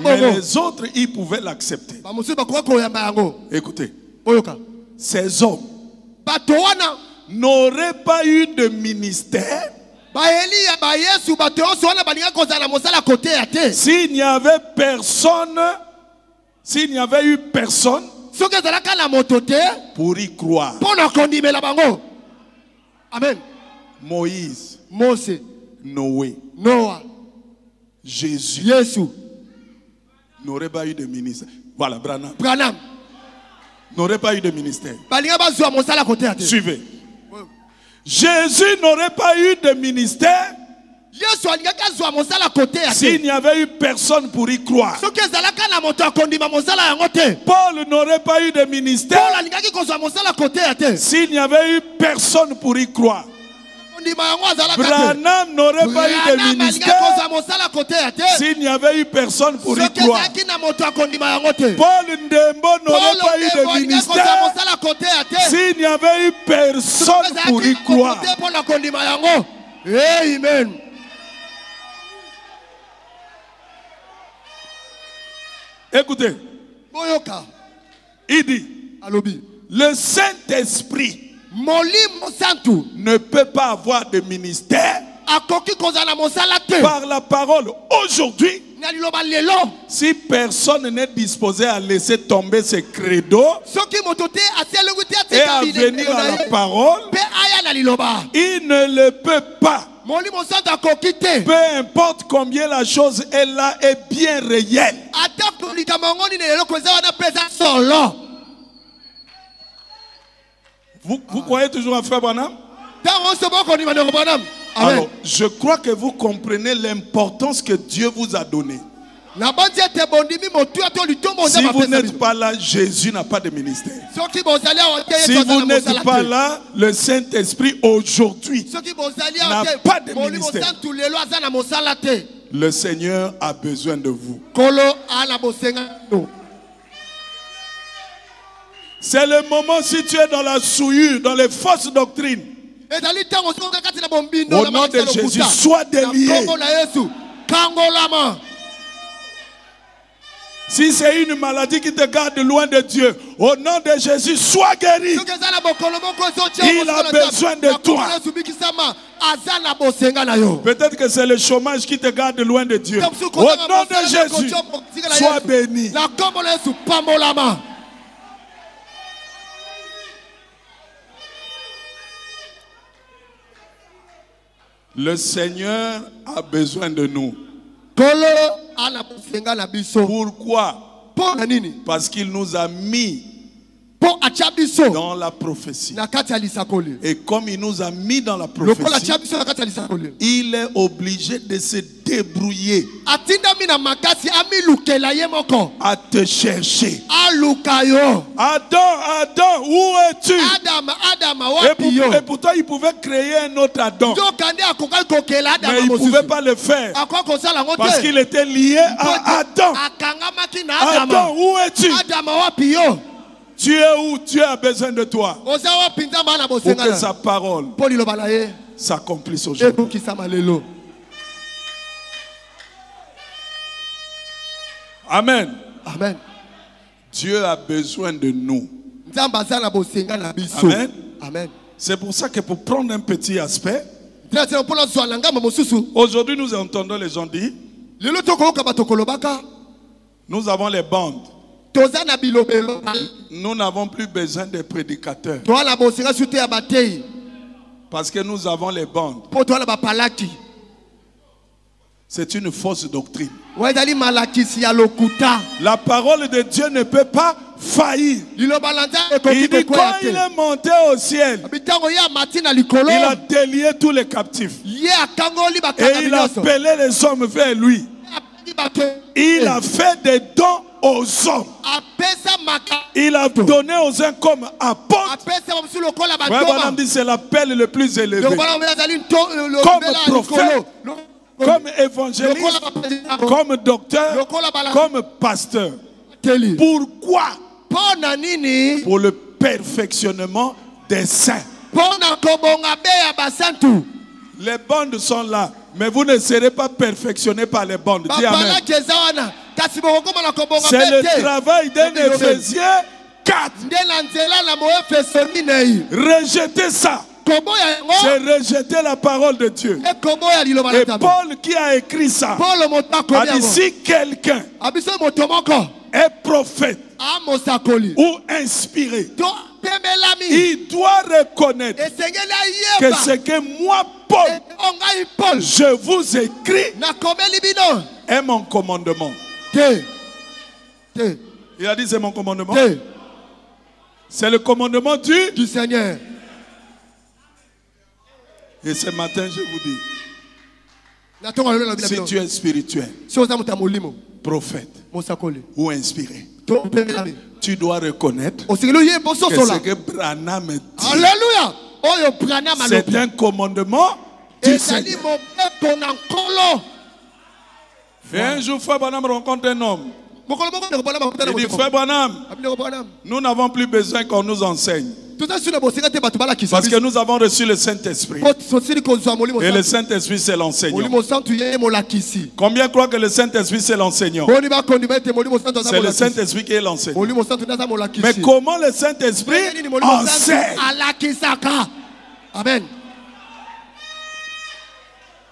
Mais les autres, ils pouvaient l'accepter. Écoutez, ces hommes n'auraient pas eu de ministère s'il n'y avait personne, s'il n'y avait eu personne pour y croire. Amen. Moïse, Mose, Noé, Noah, Jésus, n'aurait pas eu de ministère. Voilà, Branham. Branham n'aurait pas eu de ministère. Suivez. Jésus n'aurait pas eu de ministère s'il n'y avait eu personne pour y croire. Paul n'aurait pas eu de ministère s'il n'y avait eu personne pour y croire. Branham n'aurait pas eu de ministère s'il n'y avait eu personne pour y croire. Paul Ndembo n'aurait pas eu de ministère s'il n'y avait eu personne pour y croire. Amen. Écoutez, il dit, le Saint-Esprit ne peut pas avoir de ministère par la parole. Aujourd'hui, si personne n'est disposé à laisser tomber ses credos et à venir à la parole, il ne le peut pas. Peu importe combien la chose est là et bien réelle. Vous croyez toujours à Frère Branham? Alors, je crois que vous comprenez l'importance que Dieu vous a donnée. Si vous n'êtes pas là, Jésus n'a pas de ministère. Si vous n'êtes pas là, le Saint-Esprit aujourd'hui n'a pas de ministère. Le Seigneur a besoin de vous. C'est le moment si tu es dans la souillure, dans les fausses doctrines. Au nom de Jésus, sois délié. Si c'est une maladie qui te garde loin de Dieu, au nom de Jésus, sois guéri. Il a besoin de toi. Peut-être que c'est le chômage qui te garde loin de Dieu. Au nom de Jésus, sois béni. Le Seigneur a besoin de nous. Pourquoi? Parce qu'il nous a mis dans la prophétie. Et comme il nous a mis dans la prophétie, il est obligé de se débrouiller à te chercher. Adam, où es-tu? Et pourtant il pouvait créer un autre Adam, mais il ne pouvait pas le faire parce qu'il était lié à Adam. Adam, où es-tu? Tu es où? Dieu a besoin de toi pour que sa parole s'accomplisse aujourd'hui. Amen. Amen. Dieu a besoin de nous. Amen. Amen. C'est pour ça que pour prendre un petit aspect, aujourd'hui nous entendons les gens dire, nous avons les bandes. Nous n'avons plus besoin de prédicateurs. Parce que nous avons les bandes. C'est une fausse doctrine. La parole de Dieu ne peut pas faillir. Il dit quand il est monté au ciel, il a délié tous les captifs. Et il a appelé les hommes vers lui. Il a fait des dons aux hommes. Il a donné aux uns comme apôtres. Branham dit c'est l'appel le plus élevé. Comme prophète, comme évangéliste, comme docteur, comme pasteur. Pourquoi? Pour le perfectionnement des saints. Les bandes sont là, mais vous ne serez pas perfectionnés par les bandes. Dis amen. C'est le travail d'un Ephésien 4. Rejetez ça. C'est rejeter la parole de Dieu. Et Paul qui a écrit ça a dit si quelqu'un est prophète ou inspiré, il doit reconnaître que ce que moi, Paul, je vous écris est mon commandement. Il a dit c'est mon commandement. C'est le commandement du Seigneur. Et ce matin, je vous dis, si tu es spirituel, prophète ou inspiré, tu dois reconnaître que ce que Branham dit, c'est un commandement du Seigneur. Et un jour, Frère Branham rencontre un homme. Il dit, Frère Branham, nous n'avons plus besoin qu'on nous enseigne. Parce que nous avons reçu le Saint-Esprit. Et le Saint-Esprit, c'est l'enseignant. Combien croient que le Saint-Esprit, c'est l'enseignant? C'est le Saint-Esprit qui est l'enseignant. Mais comment le Saint-Esprit enseigne? Amen.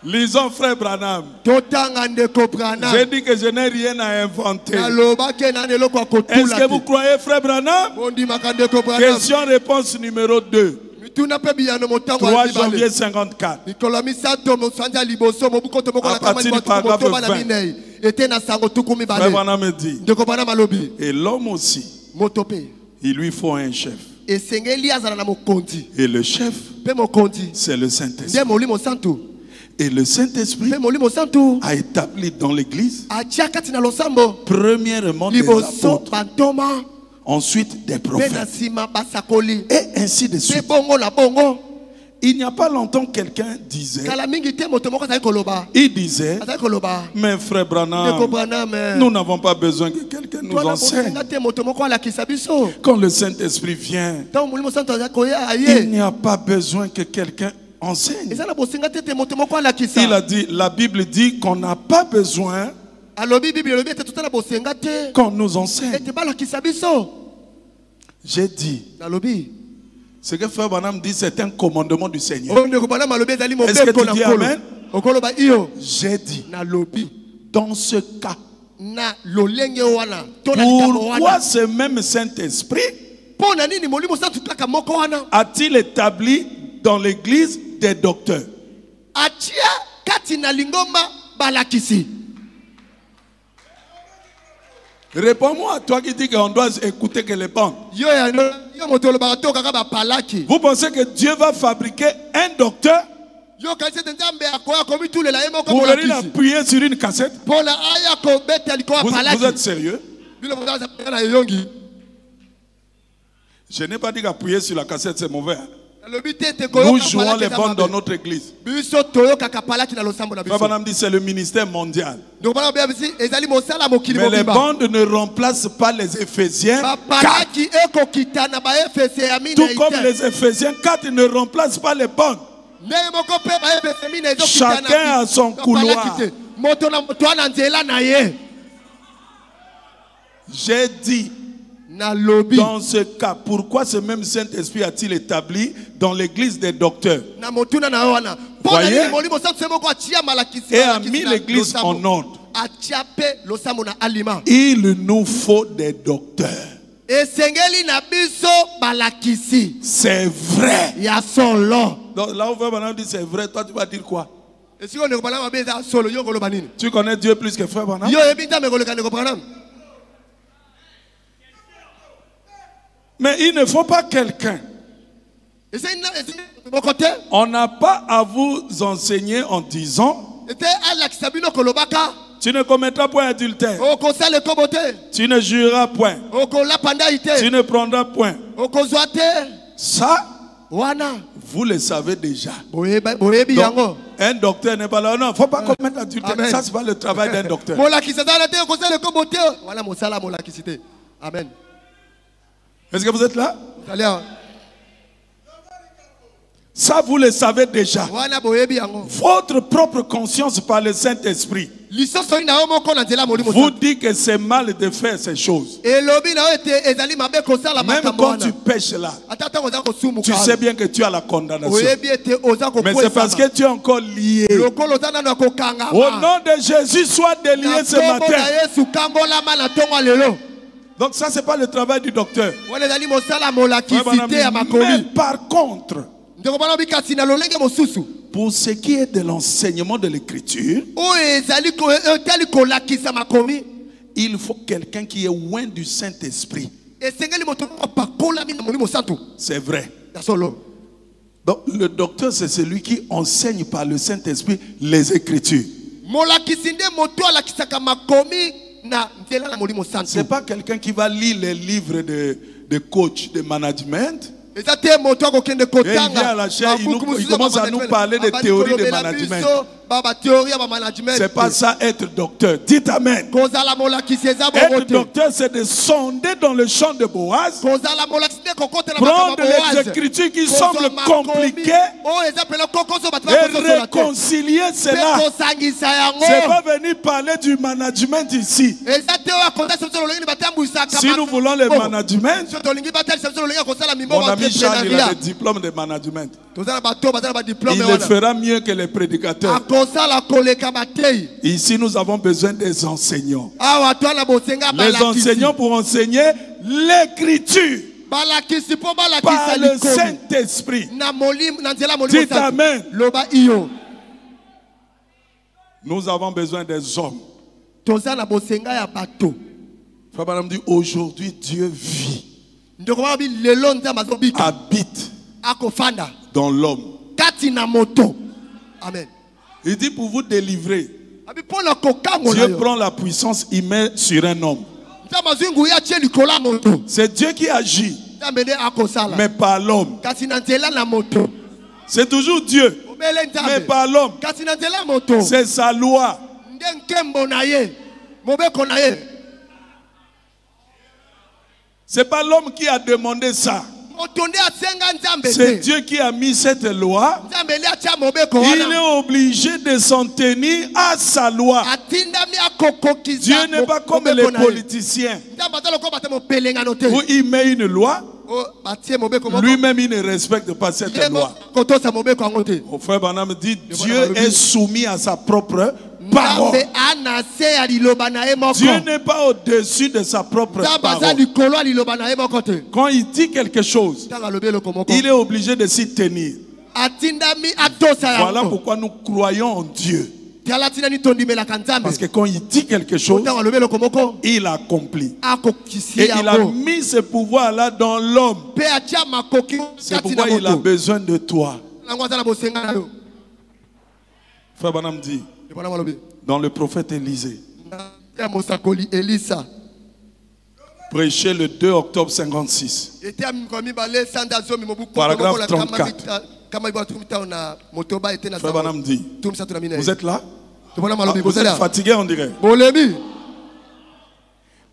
Lisons Frère Branham. J'ai dit que je n'ai rien à inventer. Est-ce que vous croyez Frère Branham? Question-réponse numéro 2. 3 janvier 54. À partir du paragraphe 20. Frère Branham dit, et l'homme aussi, il lui faut un chef. Et le chef, c'est le Saint-Esprit. Et le Saint-Esprit a établi dans l'église premièrement des apôtres, ensuite des prophètes, et ainsi de suite. Il n'y a pas longtemps, quelqu'un disait, mais Frère Branham, nous n'avons pas besoin que quelqu'un nous enseigne. Quand le Saint-Esprit vient, il n'y a pas besoin que quelqu'un enseigne. Il a dit, la Bible dit qu'on n'a pas besoin qu'on nous enseigne. J'ai dit, ce que Frère Branham dit, c'est un commandement du Seigneur. Est-ce que tu dis Amen? J'ai dit, dans ce cas, pourquoi ce même Saint-Esprit a-t-il établi dans l'église des docteurs? Réponds-moi à toi qui dis qu'on doit écouter que les bandes. Vous pensez que Dieu va fabriquer un docteur pour venir appuyer sur une cassette? Vous êtes sérieux? Je n'ai pas dit qu'appuyer sur la cassette c'est mauvais. Nous jouons les bandes dans notre église. Frère Branham dit c'est le ministère mondial. Mais les bandes ne remplacent pas les Éphésiens 4. Tout comme les Éphésiens 4 ne remplacent pas les bandes. Chacun a son couloir. J'ai dit, dans ce cas, pourquoi ce même Saint-Esprit a-t-il établi dans l'église des docteurs? Voyez? Et a mis l'église en ordre. Il nous faut des docteurs. C'est vrai. Donc là où Frère Branham dit c'est vrai, toi tu vas dire quoi? Tu connais Dieu plus que Frère Branham? Mais il ne faut pas quelqu'un. On n'a pas à vous enseigner en disant tu ne commettras point adultère. Tu ne jureras point. Tu ne prendras point. Ça, vous le savez déjà. Donc, un docteur n'est pas là. Non, il ne faut pas commettre adultère. Ça, ce n'est pas le travail d'un docteur. Amen. Est-ce que vous êtes là? Ça, vous le savez déjà. Votre propre conscience par le Saint-Esprit vous dit que c'est mal de faire ces choses. Même quand tu pêches là, tu sais bien que tu as la condamnation. Mais c'est parce que tu es encore lié. Au nom de Jésus, sois délié ce matin. Donc ça, c'est pas le travail du docteur. Mais par contre, pour ce qui est de l'enseignement de l'écriture, il faut quelqu'un qui est loin du Saint-Esprit. C'est vrai. Donc le docteur, c'est celui qui enseigne par le Saint-Esprit les Écritures. Ce n'est pas quelqu'un qui va lire les livres de coach, de management. Et il vient à la chaire, il commence à nous parler des théories de management. C'est pas ça être docteur. Dites Amen. Être docteur, c'est de sonder dans le champ de Boaz, prendre les écritures qui semblent compliquées et réconcilier cela. C'est pas venir parler du management ici. Si nous voulons le management, mon ami Charles, il a le diplôme de management. Il le fera mieux que les prédicateurs. Ici, nous avons besoin des enseignants. Les enseignants pour enseigner l'écriture par le Saint-Esprit. Dites Amen. Nous avons besoin des hommes. Frère Branham dit, aujourd'hui Dieu vit, habite dans l'homme. Amen. Il dit pour vous délivrer, Dieu prend la puissance, il met sur un homme. C'est Dieu qui agit, mais pas l'homme. C'est toujours Dieu, mais pas l'homme. C'est sa loi. C'est pas l'homme qui a demandé ça. C'est Dieu qui a mis cette loi. Il est obligé de s'en tenir à sa loi. Dieu n'est pas comme les politiciens où il met une loi, lui-même il ne respecte pas cette loi. Mon frère Branham dit, Dieu est soumis à sa propre parole. Dieu n'est pas au-dessus de sa propre parole. Quand il dit quelque chose, il est obligé de s'y tenir. Voilà pourquoi nous croyons en Dieu. Parce que quand il dit quelque chose, il accomplit. Et il a mis ce pouvoir-là dans l'homme. C'est pourquoi il a besoin de toi. Frère Branham dit, dans le prophète Élisée, prêché le 2 octobre 56, paragraphe 34. Frère Branham dit, vous êtes là? Vous êtes fatigué, on dirait.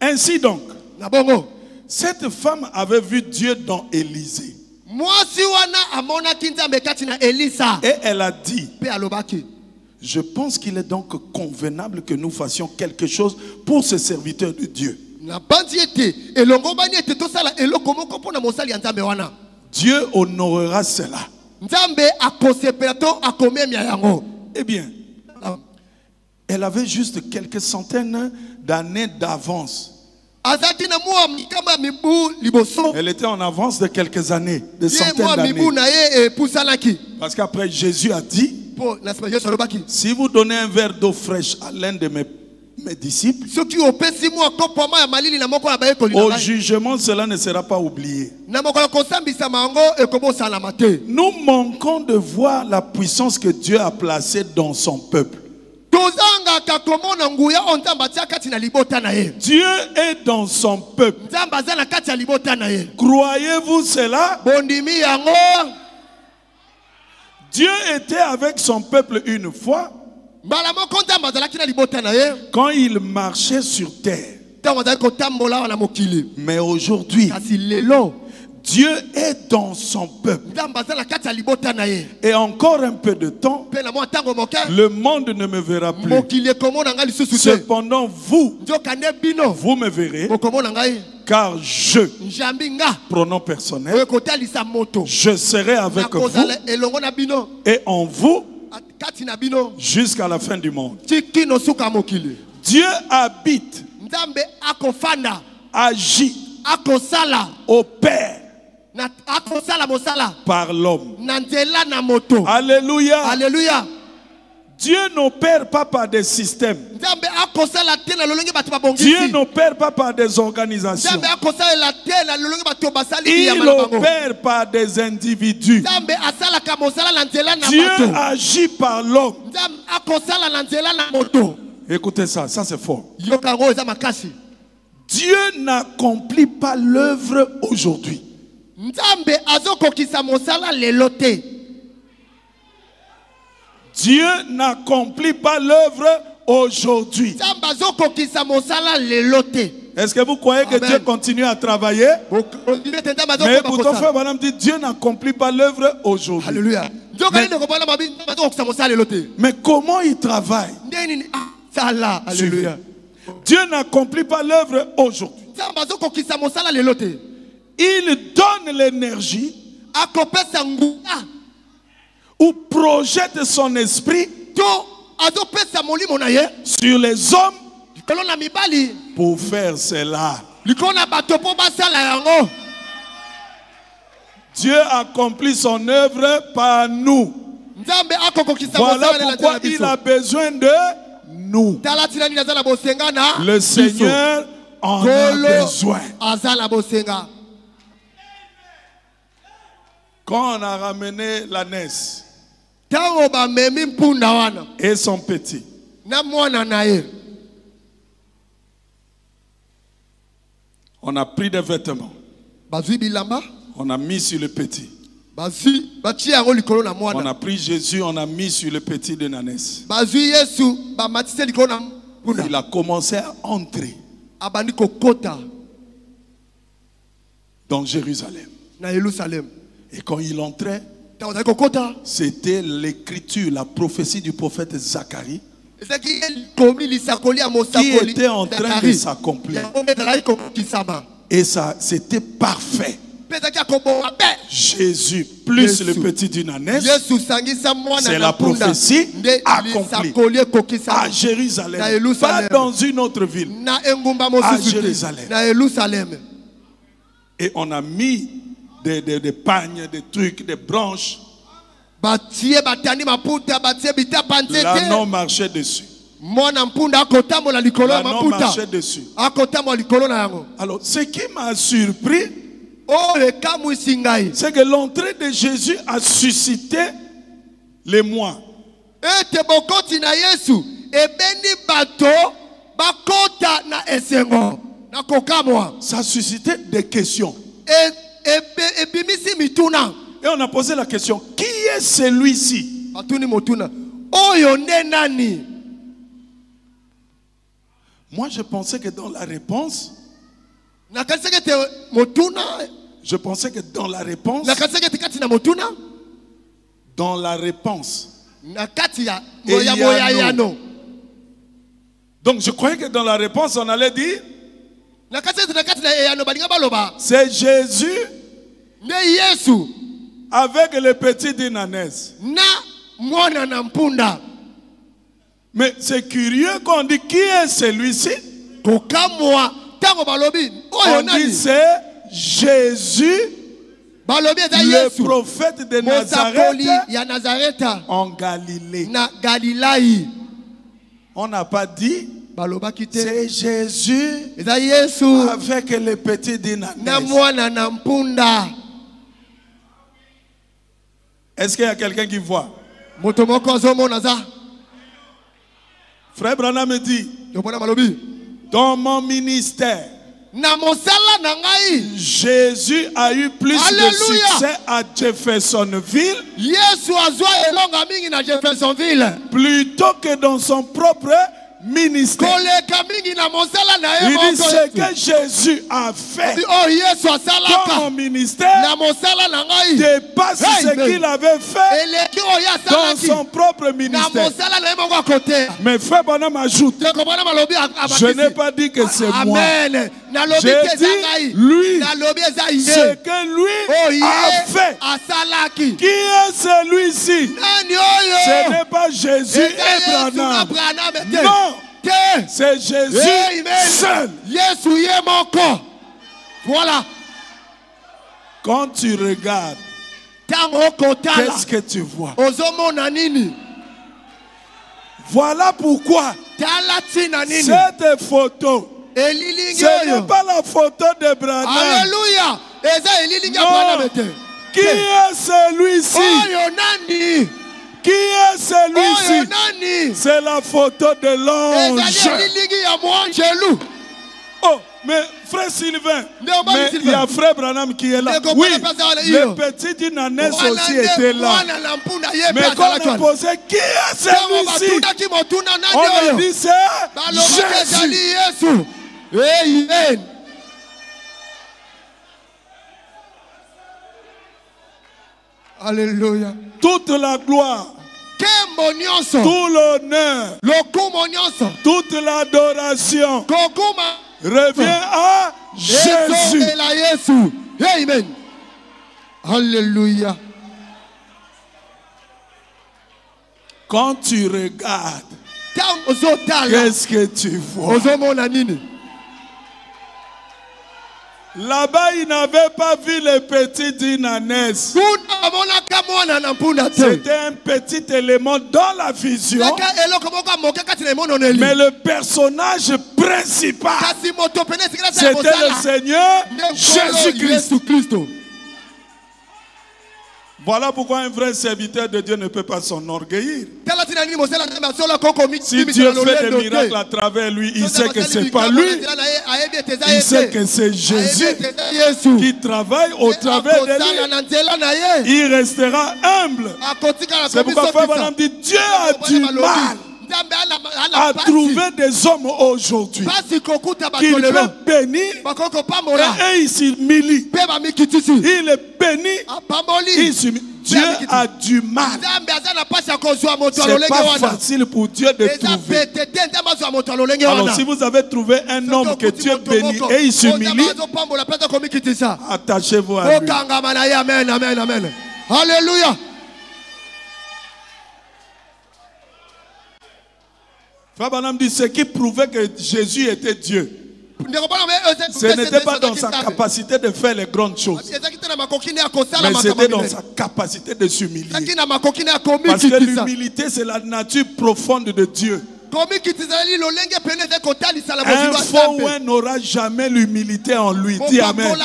Ainsi donc, cette femme avait vu Dieu dans Élisée. Et elle a dit, je pense qu'il est donc convenable que nous fassions quelque chose pour ce serviteur de Dieu. Dieu honorera cela. Eh bien, elle avait juste quelques centaines d'années d'avance. Elle était en avance de quelques années, de centaines d'années. Parce qu'après Jésus a dit, si vous donnez un verre d'eau fraîche à l'un de mes disciples, au jugement, cela ne sera pas oublié. Nous manquons de voir la puissance que Dieu a placée dans son peuple. Dieu est dans son peuple. Croyez-vous cela? Dieu était avec son peuple une fois quand il marchait sur terre. Mais aujourd'hui, Dieu est dans son peuple. Et encore un peu de temps, le monde ne me verra plus. Cependant, vous me verrez, car je, pronom personnel, je serai avec vous et en vous jusqu'à la fin du monde. Dieu habite, agit, opère par l'homme. Alléluia. Alléluia. Dieu n'opère pas par des systèmes. Dieu n'opère pas par des organisations. Il opère par des individus. Dieu agit par l'homme. Écoutez ça, ça c'est fort. Dieu n'accomplit pas l'œuvre aujourd'hui. Dieu n'accomplit pas l'œuvre aujourd'hui. Est-ce que vous croyez que Dieu continue à travailler? Mais pourtant, frère Branham dit Dieu n'accomplit pas l'œuvre aujourd'hui. Alléluia. Mais comment il travaille? Alléluia. Dieu n'accomplit pas l'œuvre aujourd'hui. Il donne l'énergie ou projette son esprit sur les hommes pour faire cela. Dieu accomplit son œuvre par nous. Voilà pourquoi il a besoin de nous. Le Seigneur en a besoin. Quand on a ramené l'ânesse et son petit, on a pris des vêtements, on a mis sur le petit. On a pris Jésus, on a mis sur le petit de l'ânesse. Il a commencé à entrer dans Jérusalem. Et quand il entrait, c'était l'écriture, la prophétie du prophète Zacharie qui était en train de s'accomplir. Et ça, c'était parfait. Jésus plus le petit d'une ânesse, c'est la prophétie accomplie à Jérusalem, pas dans une autre ville, à Jérusalem. Et on a mis des pagnes, des trucs, des branches. L'ânon marchait dessus. L'ânon marchait dessus. Alors, ce qui m'a surpris, c'est que l'entrée de Jésus a suscité l'émoi. Ça a suscité des questions. Et on a posé la question, qui est celui-ci? Moi, je pensais que dans la réponse, dans la réponse, il y a non. Donc je croyais que dans la réponse, on allait dire, c'est Jésus avec le petit d'une ânesse. Mais c'est curieux qu'on dit qui est celui-ci. On dit c'est Jésus, le prophète de Nazareth en Galilée. On n'a pas dit c'est Jésus avec le petit d'une ânesse. Est-ce qu'il y a quelqu'un qui voit? Frère Branham me dit, dans mon ministère, Jésus a eu plus de succès à Jeffersonville plutôt que dans son propre ministère. Il dit ce que Jésus a fait dans mon ministère dépasse ce qu'il avait fait dans son propre ministère. Mais frère Branham ajoute, je n'ai pas dit que c'est moi. J'ai dit lui, ce que lui a fait. Qui est celui-ci? Ce n'est pas Jésus et Branham. Non, c'est Jésus seul. Voilà. Quand tu regardes, qu'est-ce que tu vois? Voilà pourquoi cette photo, ce n'est pas la photo de Branham. Alléluia. Non. Qui est celui-ci? Qui est celui-ci? C'est la photo de l'ange. Oh, mais frère Sylvain, mais il y a frère Branham qui est là. Oui, le petit Dinanes aussi était là. Mais quand on a posé qui est celui-ci, on a dit c'est Jésus. Amen. Alléluia. Toute la gloire, tout l'honneur, toute l'adoration revient à Jésus. Amen. Alléluia. Quand tu regardes, qu'est-ce que tu vois? Là-bas, il n'avait pas vu le petit Dinanes. C'était un petit élément dans la vision. Mais le personnage principal, c'était le Seigneur Jésus-Christ. Voilà pourquoi un vrai serviteur de Dieu ne peut pas s'enorgueillir. Si Dieu fait des miracles à travers lui, il sait que ce n'est pas lui. Il sait que c'est Jésus qui travaille au travers de lui. Il restera humble. C'est pourquoi Frère Branham dit Dieu a du mal à trouver des hommes aujourd'hui qui le bénissent et il s'humilie. Il est béni. Dieu a du mal. C'est pas facile pour Dieu de trouver. Alors si vous avez trouvé un homme que Dieu bénit et il s'humilie, attachez-vous à lui. Amen, amen, amen. Alléluia. Frère Branham dit ce qui prouvait que Jésus était Dieu. Ce n'était pas dans sa capacité de faire les grandes choses, mais c'était dans sa capacité de s'humilier. Parce que l'humilité, c'est la nature profonde de Dieu. Un faux ouin n'aura jamais l'humilité en lui. Dis Amen.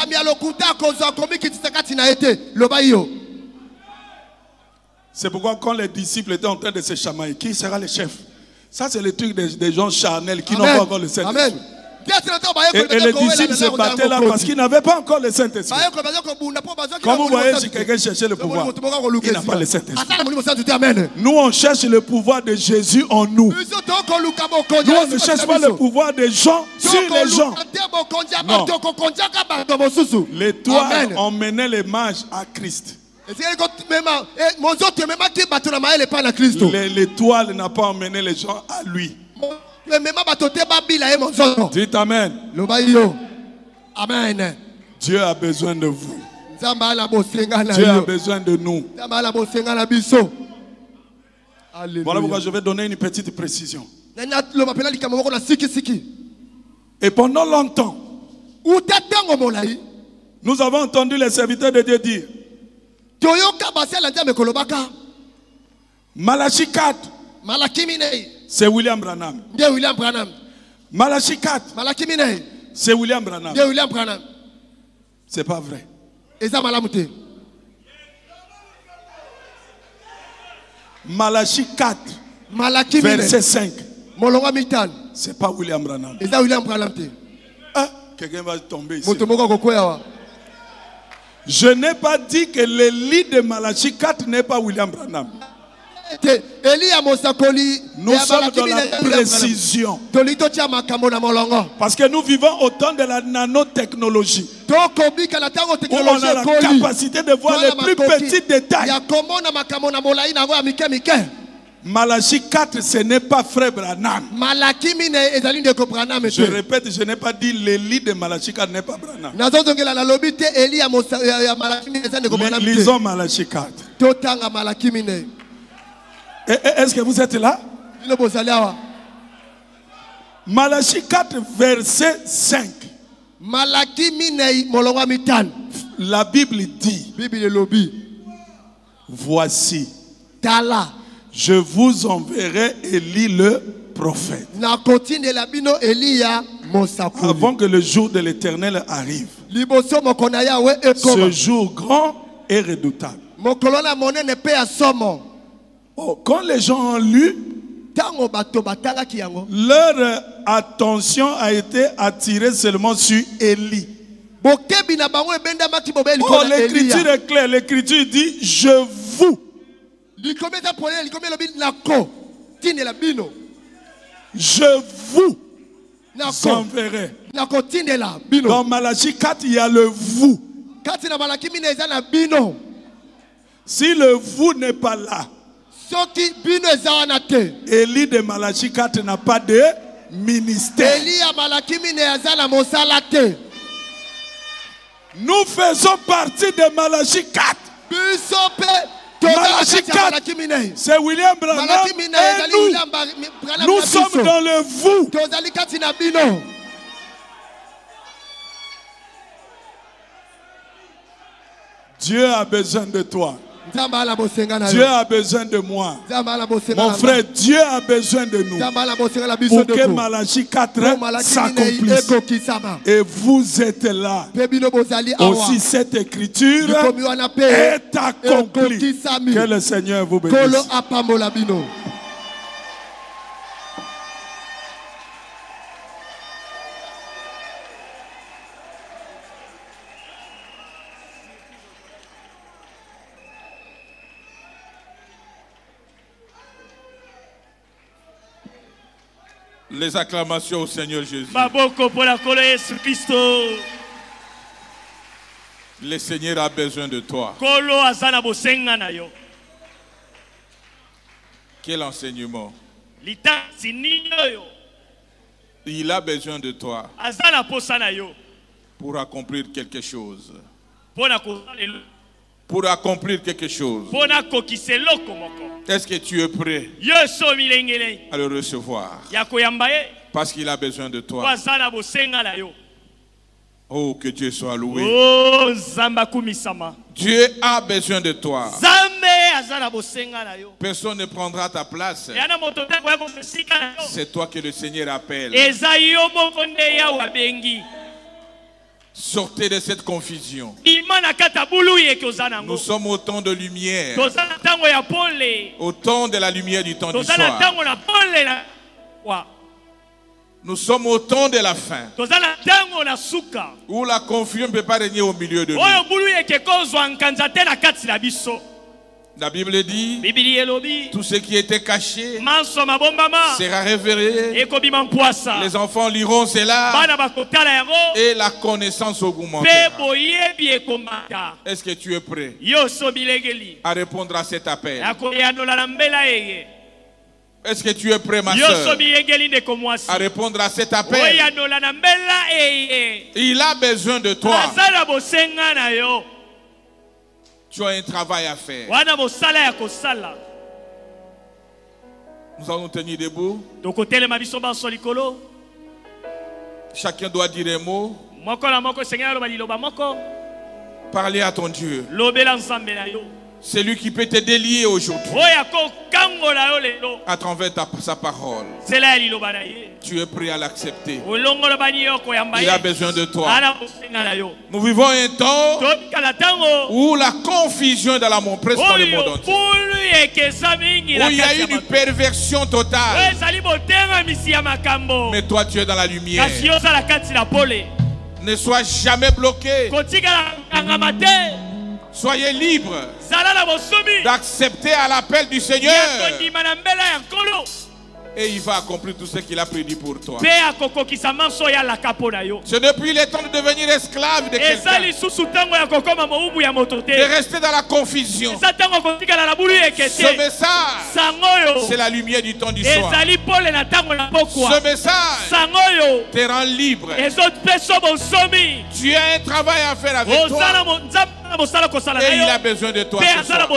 C'est pourquoi quand les disciples étaient en train de se chamailler, qui sera le chef? Ça, c'est le truc des gens charnels qui n'ont pas encore le Saint-Esprit. Et les disciples se battaient là parce qu'ils n'avaient pas encore le Saint-Esprit. Quand vous voyez si quelqu'un cherchait le pouvoir, il n'a pas le Saint-Esprit. Nous, on cherche le pouvoir de Jésus en nous. Nous, on ne cherche pas le pouvoir des gens sur les gens. Non. L'étoile emmenait les mages à Christ. L'étoile n'a pas emmené les gens à lui. Dites Amen. Amen. Dieu a besoin de vous. Dieu a besoin de nous. Voilà pourquoi je vais donner une petite précision. Et pendant longtemps, nous avons entendu les serviteurs de Dieu dire Malachie 4, c'est William Branham. Malachie 4, c'est William Branham. C'est pas vrai. Malachie 4, verset 5. C'est pas William Branham. Ah, quelqu'un va tomber ici. Je n'ai pas dit que le lit de Malachie 4 n'est pas William Branham. Nous sommes dans la précision. Parce que nous vivons au temps de la nanotechnologie, où on a la capacité de voir les plus petits détails. Malachie 4, ce n'est pas frère Branham. Je répète, je n'ai pas dit le lit de Malachie 4 n'est pas Branham. Lisons Malachie 4. Est-ce que vous êtes là? Malachie 4, verset 5. La Bible dit, voici, Je vous enverrai Élie le prophète. Avant que le jour de l'Éternel arrive. Ce jour grand et redoutable. Oh, quand les gens ont lu, leur attention a été attirée seulement sur Élie. Oh, l'écriture est claire. L'écriture dit, je vous. Je vous enverrai. Dans Malachie 4, il y a le vous. Si le vous n'est pas là, Élie de Malachie 4 n'a pas de ministère. Nous faisons partie de Malachie 4. Malachie 4, c'est William Branham et nous sommes dans le vous. Dieu a besoin de toi. Dieu a besoin de moi. Mon frère, Dieu a besoin de nous pour que Malachie 4 s'accomplisse. Et vous êtes là. Aussi cette écriture est accomplie. Que le Seigneur vous bénisse. Les acclamations au Seigneur Jésus. Le Seigneur a besoin de toi. Quel enseignement? Il a besoin de toi pour accomplir quelque chose. Pour accomplir quelque chose. Est-ce que tu es prêt à le recevoir? Parce qu'il a besoin de toi. Oh, que Dieu soit loué. Dieu a besoin de toi. Personne ne prendra ta place. C'est toi que le Seigneur appelle. Sortez de cette confusion. Nous sommes au temps de lumière. Au temps de la lumière du temps du soir. Nous sommes au temps de la fin. Où la confusion ne peut pas régner au milieu de nous. La Bible dit, tout ce qui était caché sera révélé. Les enfants liront cela et la connaissance augmentera. Est-ce que tu es prêt à répondre à cet appel? Est-ce que tu es prêt, ma soeur, à répondre à cet appel? Il a besoin de toi. Tu as un travail à faire. Nous allons tenir debout. Chacun doit dire un mot. Parler à ton Dieu. C'est lui qui peut te délier aujourd'hui à travers sa parole. Tu es prêt à l'accepter. Il a besoin de toi. Nous vivons un temps où la confusion est dans l'amour presque dans le monde entier. Où il y a une perversion totale. Mais toi tu es dans la lumière. Ne sois jamais bloqué. Soyez libre d'accepter à l'appel du Seigneur. Et il va accomplir tout ce qu'il a prédit pour toi. Ce n'est plus le temps de devenir esclave de quelqu'un. De rester dans la confusion. Ce message, c'est la lumière du temps du soir. Ce message te rend libre. Tu as un travail à faire avec toi. Et il a besoin de toi ce soir.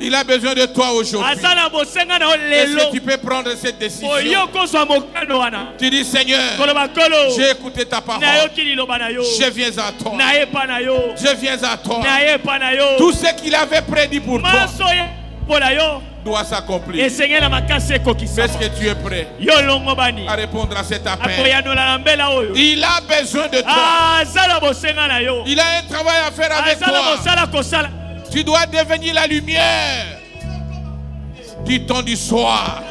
Il a besoin de toi aujourd'hui. Est-ce que tu peux prendre cette décision? Tu dis, Seigneur, j'ai écouté ta parole. Je viens à toi. Je viens à toi. Tout ce qu'il avait prédit pour toi, doit s'accomplir. Est-ce que tu es prêt à répondre à cet appel? Il a besoin de toi. Il a un travail à faire avec toi. Tu dois devenir la lumière du temps du soir.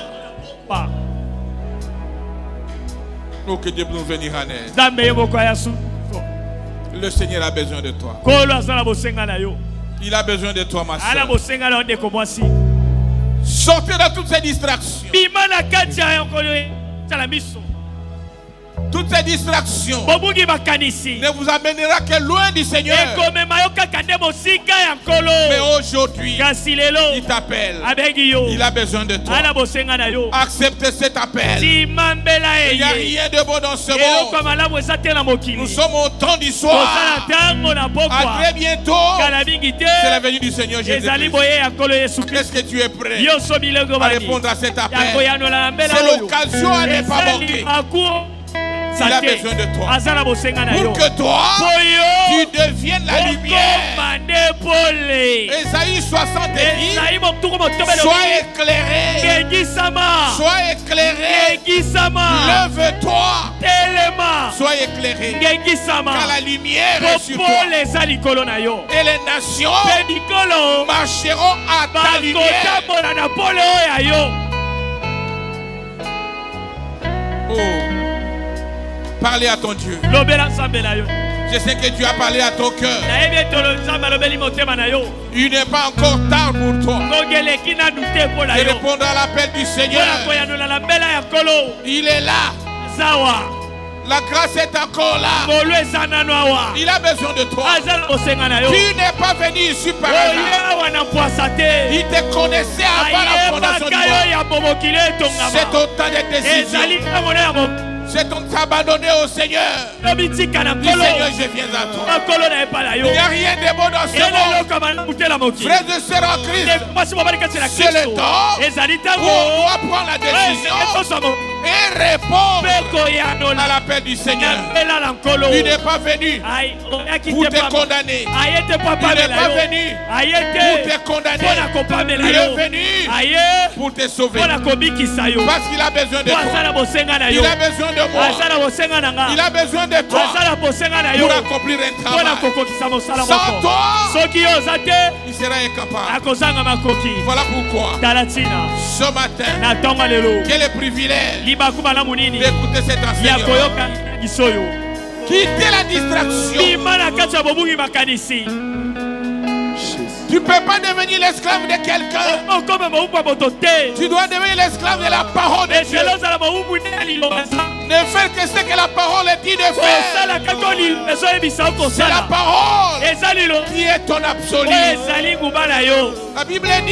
Oh, que Dieu nous venir en aide. Le Seigneur a besoin de toi. Il a besoin de toi, ma soeur. Sortez de toutes ces distractions. Toutes ces distractions ne vous amènera que loin du Seigneur. Mais aujourd'hui, il t'appelle. Il a besoin de toi. Acceptez cet appel. Il n'y a rien de bon dans ce monde. Nous sommes au temps du soir. À très bientôt. C'est la venue du Seigneur Jésus-Christ. Est-ce que tu es prêt à répondre à cet appel? C'est l'occasion à ne pas manquer. Il a besoin de toi pour que toi tu deviennes la lumière. Ésaïe 60 dit: sois éclairé, sois éclairé, lève-toi, sois éclairé, car la lumière est sur toi et les nations marcheront à ta lumière. Oh, parlez à ton Dieu. Je sais que tu as parlé à ton cœur. Il n'est pas encore tard pour toi de répondre à l'appel du Seigneur. Il est là. La grâce est encore là. Il a besoin de toi. Tu n'es pas venu ici par hasard. Il te connaissait avant la fondation du monde. C'est ton temps de décision. C'est ton t'abandonner au Seigneur. Dis Seigneur, je viens à toi. Il n'y a rien de bon dans ce monde. Frères et sœurs en Christ, c'est le temps où on doit prendre la décision et répondre à l'appel du Seigneur. Tu n'es pas venu pour te condamner. Tu n'es pas venu pour te condamner. Tu es venu pour te sauver. Parce qu'il a besoin de toi. Il a besoin de moi. Il a besoin de toi pour accomplir un travail. Sans toi, il sera incapable. Voilà pourquoi ce matin, quel est le privilège d'écouter cet enseignement. Quittez la distraction. Tu ne peux pas devenir l'esclave de quelqu'un. Tu dois devenir l'esclave de la parole de Dieu. Ne fais que ce que la parole dit de faire. C'est la parole qui est ton absolu. La Bible dit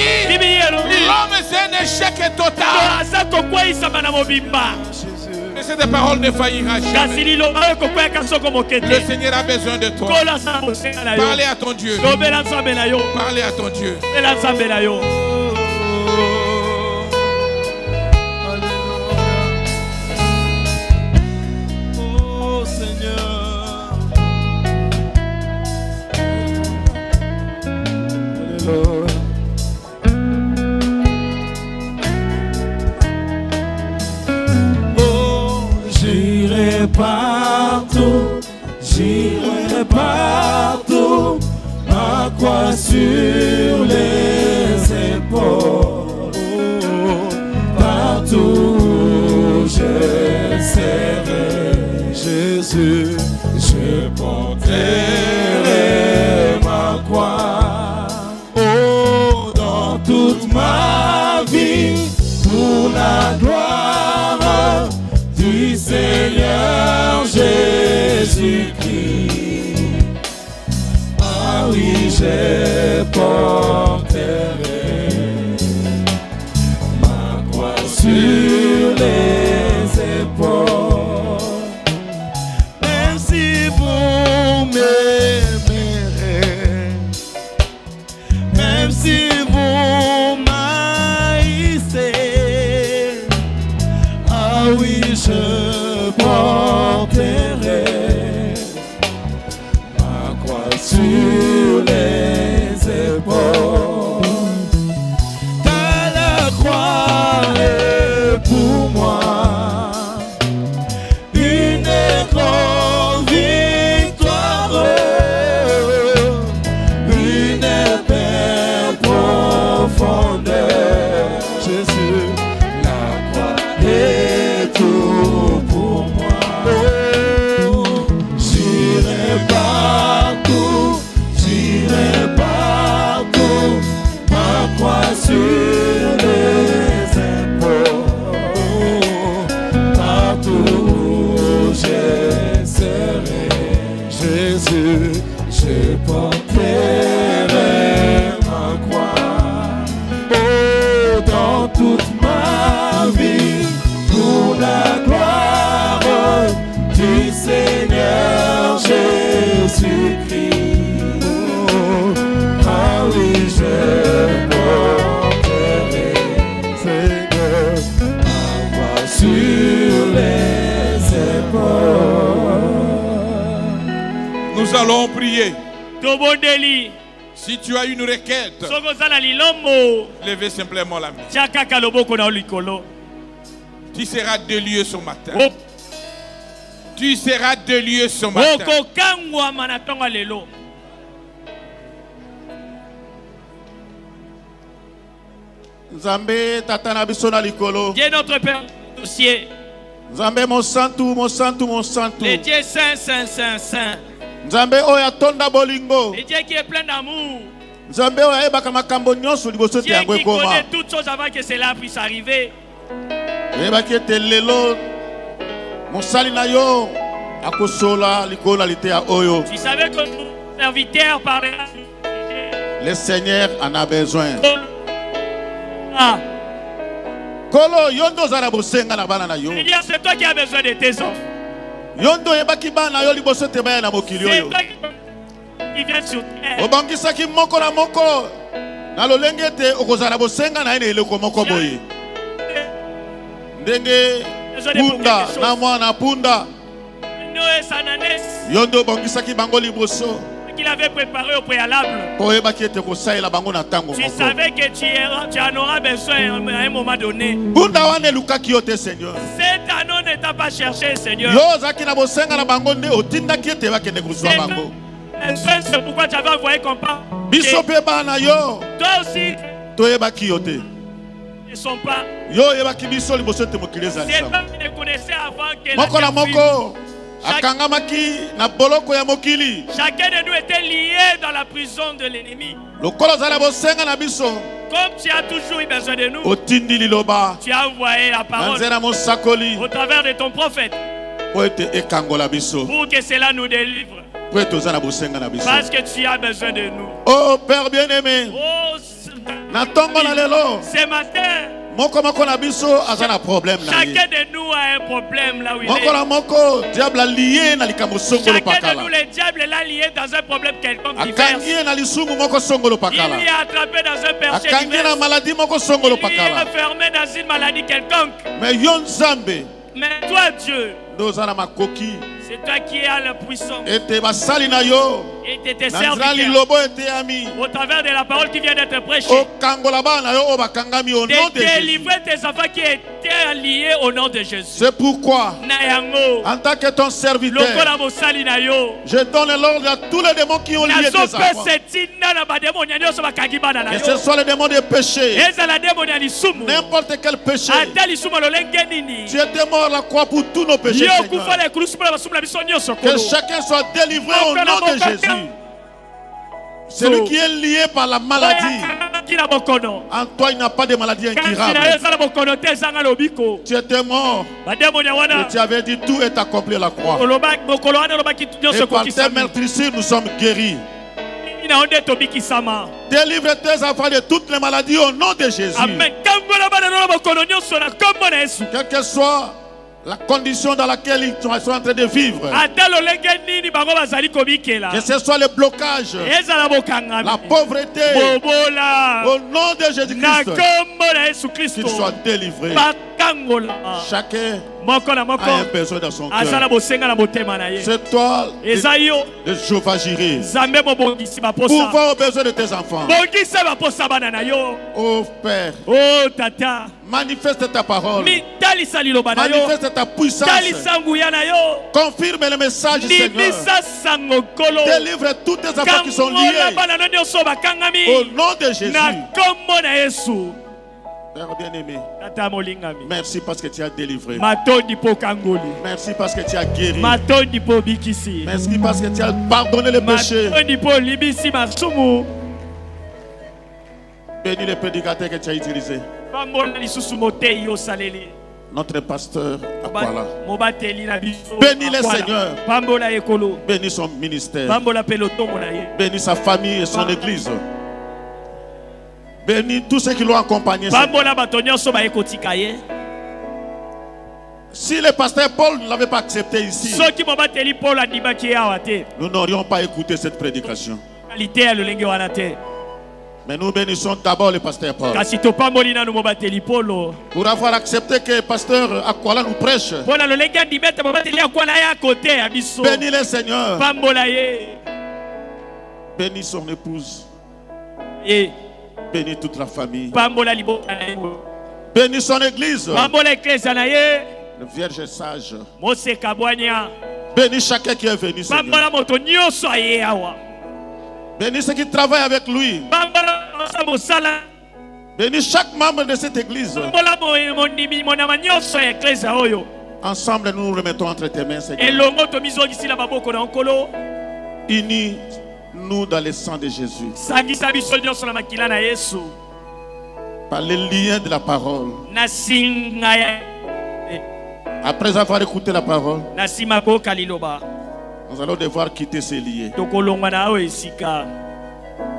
l'homme c'est un échec total. Mais cette parole ne faillira jamais. Le Seigneur a besoin de toi. Parlez à ton Dieu. Parlez à ton Dieu. Oh Seigneur. Alléluia. J'irai partout, ma croix sur les épaules, partout où je serai, Jésus, je porterai ma croix. Oh, dans toute ma vie, pour la gloire du Seigneur Jésus-Christ. Ah oui, je porterai ma croix sur les épaules. Même si vous m'aimerez, même si vous m'haïssez, ah oui, je porterai ma croix sur les épaules. Car la Seigneur Jésus-Christ. Ah oui, je porterai, Seigneur, ma voix sur les épaules. Nous allons prier. Si tu as une requête, levez simplement la main. Tu seras de lieu ce matin. Tu seras de lieu ce matin. Nzambe tatana biso na likolo. Dieu notre Père dossier. Nzambe mon santu, mon santu, mon santu. Le Dieu saint, saint, saint, saint. Nzambe oya tonda bolingo. Le Dieu qui est plein d'amour. Nzambe oya ebaka makambo nyonso liboso te yango ekoma. Dieu qui connaît toutes choses avant que cela puisse arriver. Ebaki ete lelo mosali na yo akosola likolo lite ya oyo. Tu savais que ton serviteur parlait. Le Seigneur en a besoin. Ah. Kolo yondo zara bosenga na bana na yo. C'est toi qui as besoin de tes hommes. Yondo ebaki bana yo liboso te baya na mokili oyo. C'est toi qui viens sur terre. Obangisaki moko na moko na lolenge te okozala bosenga na ene eleko moko boye. Ndenge punda na mwana punda. Yondo bangisaki bango liboso. Qu'il avait préparé au préalable. Tu savais que tu en auras besoin à un moment donné. Cet anneau ne t'a pas cherché, Seigneur. C'est pourquoi tu avais envoyé qu'on parle. Toi aussi, ne sont pas. C'est toi qui ne connaissais avant que la chacun de nous était lié dans la prison de l'ennemi. Comme tu as toujours eu besoin de nous, tu as envoyé la parole au travers de ton prophète pour que cela nous délivre. Parce que tu as besoin de nous. Oh Père bien-aimé, ce matin, chacun de nous a un problème là où il est. Chacun de nous, le diable est là lié dans un problème quelconque divers. Il est attrapé dans un péché divers. Il est enfermé dans une maladie quelconque. Mais toi, Dieu, c'est toi qui as la puissance. Et tes serviteurs, au travers de la parole qui vient d'être prêchée, de délivrer tes enfants qui étaient liés au nom de Jésus. C'est pourquoi, en tant que ton serviteur, je donne l'ordre à tous les démons qui ont lié tes enfants. Que ce soit les démons de péché, n'importe quel péché. Tu étais mort à la croix pour tous nos péchés, Seigneur. Que chacun soit délivré au nom de Jésus. Celui qui est lié par la maladie, en toi il n'y a pas de maladie incurable. Tu étais mort et tu avais dit tout est accompli à la croix. Et par tes meurtrissures nous sommes guéris. Délivre tes enfants de toutes les maladies au nom de Jésus. Quelle que soit la condition dans laquelle ils sont en train de vivre, que ce soit le blocage, la pauvreté, au nom de Jésus-Christ, qu'ils soient délivrés. Chacun a un besoin dans son cœur. C'est toi, le Jéhovah Jireh, pourvoir aux besoins de tes enfants. Oh Père, oh Tata, manifeste ta parole, manifeste ta puissance, confirme le message, Seigneur. Délivre tous tes enfants qui sont liés au nom de Jésus. Père bien-aimé, merci parce que tu as délivré. Merci parce que tu as guéri. Merci parce que tu as pardonné les péchés. Bénis les prédicateurs que tu as utilisés. Notre pasteur Akwala. Bénis le Seigneur. Bénis son ministère. Bénis sa famille et son église. Bénis tous ceux qui l'ont accompagné. Si le pasteur Paul ne l'avait pas accepté ici, nous n'aurions pas écouté cette prédication. Mais nous bénissons d'abord le pasteur Paul pour avoir accepté que le pasteur Akwala nous prêche. Bénis le Seigneur. Bénis son épouse. Bénis toute la famille. Bénis son église. Le Vierge sage. Bénis chacun qui est venu, Seigneur. Bénis ceux qui travaillent avec lui. Bénis chaque membre de cette église. Ensemble, nous nous remettons entre tes mains, Seigneur. Unis-nous dans le sang de Jésus. Par les liens de la parole. Après avoir écouté la parole, nous allons devoir quitter ces liens.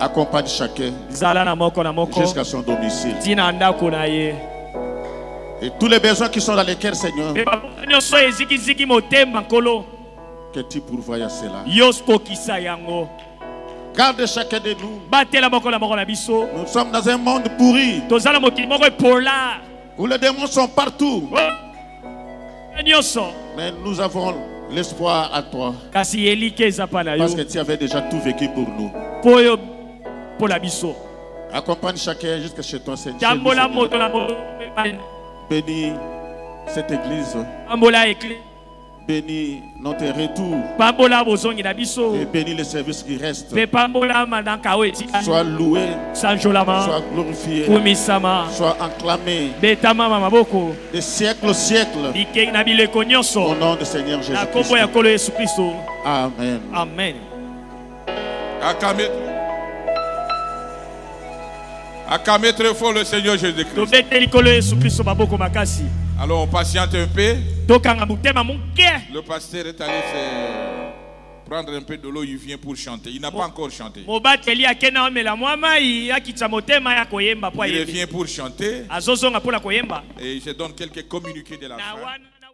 Accompagne chacun jusqu'à son domicile. Et tous les besoins qui sont dans les cœurs, Seigneur, que tu pourvoies à cela. Garde chacun de nous. Nous sommes dans un monde pourri où les démons sont partout. Mais nous avons l'espoir à toi. Parce que tu avais déjà tout vécu pour nous. Accompagne chacun jusqu'à chez toi, Seigneur. Bénis cette église. Bénis notre retour. Et bénis les services qui restent. Sois loué. Sois glorifié. Sois acclamé. De siècle au siècle. Au nom du Seigneur Jésus-Christ. Amen. Amen. Acclamez très fort le Seigneur Jésus-Christ. Alors on patiente un peu. Le pasteur est allé prendre un peu de l'eau, il vient pour chanter. Il n'a pas encore chanté. Il revient pour chanter. Et je donne quelques communiqués de la fin.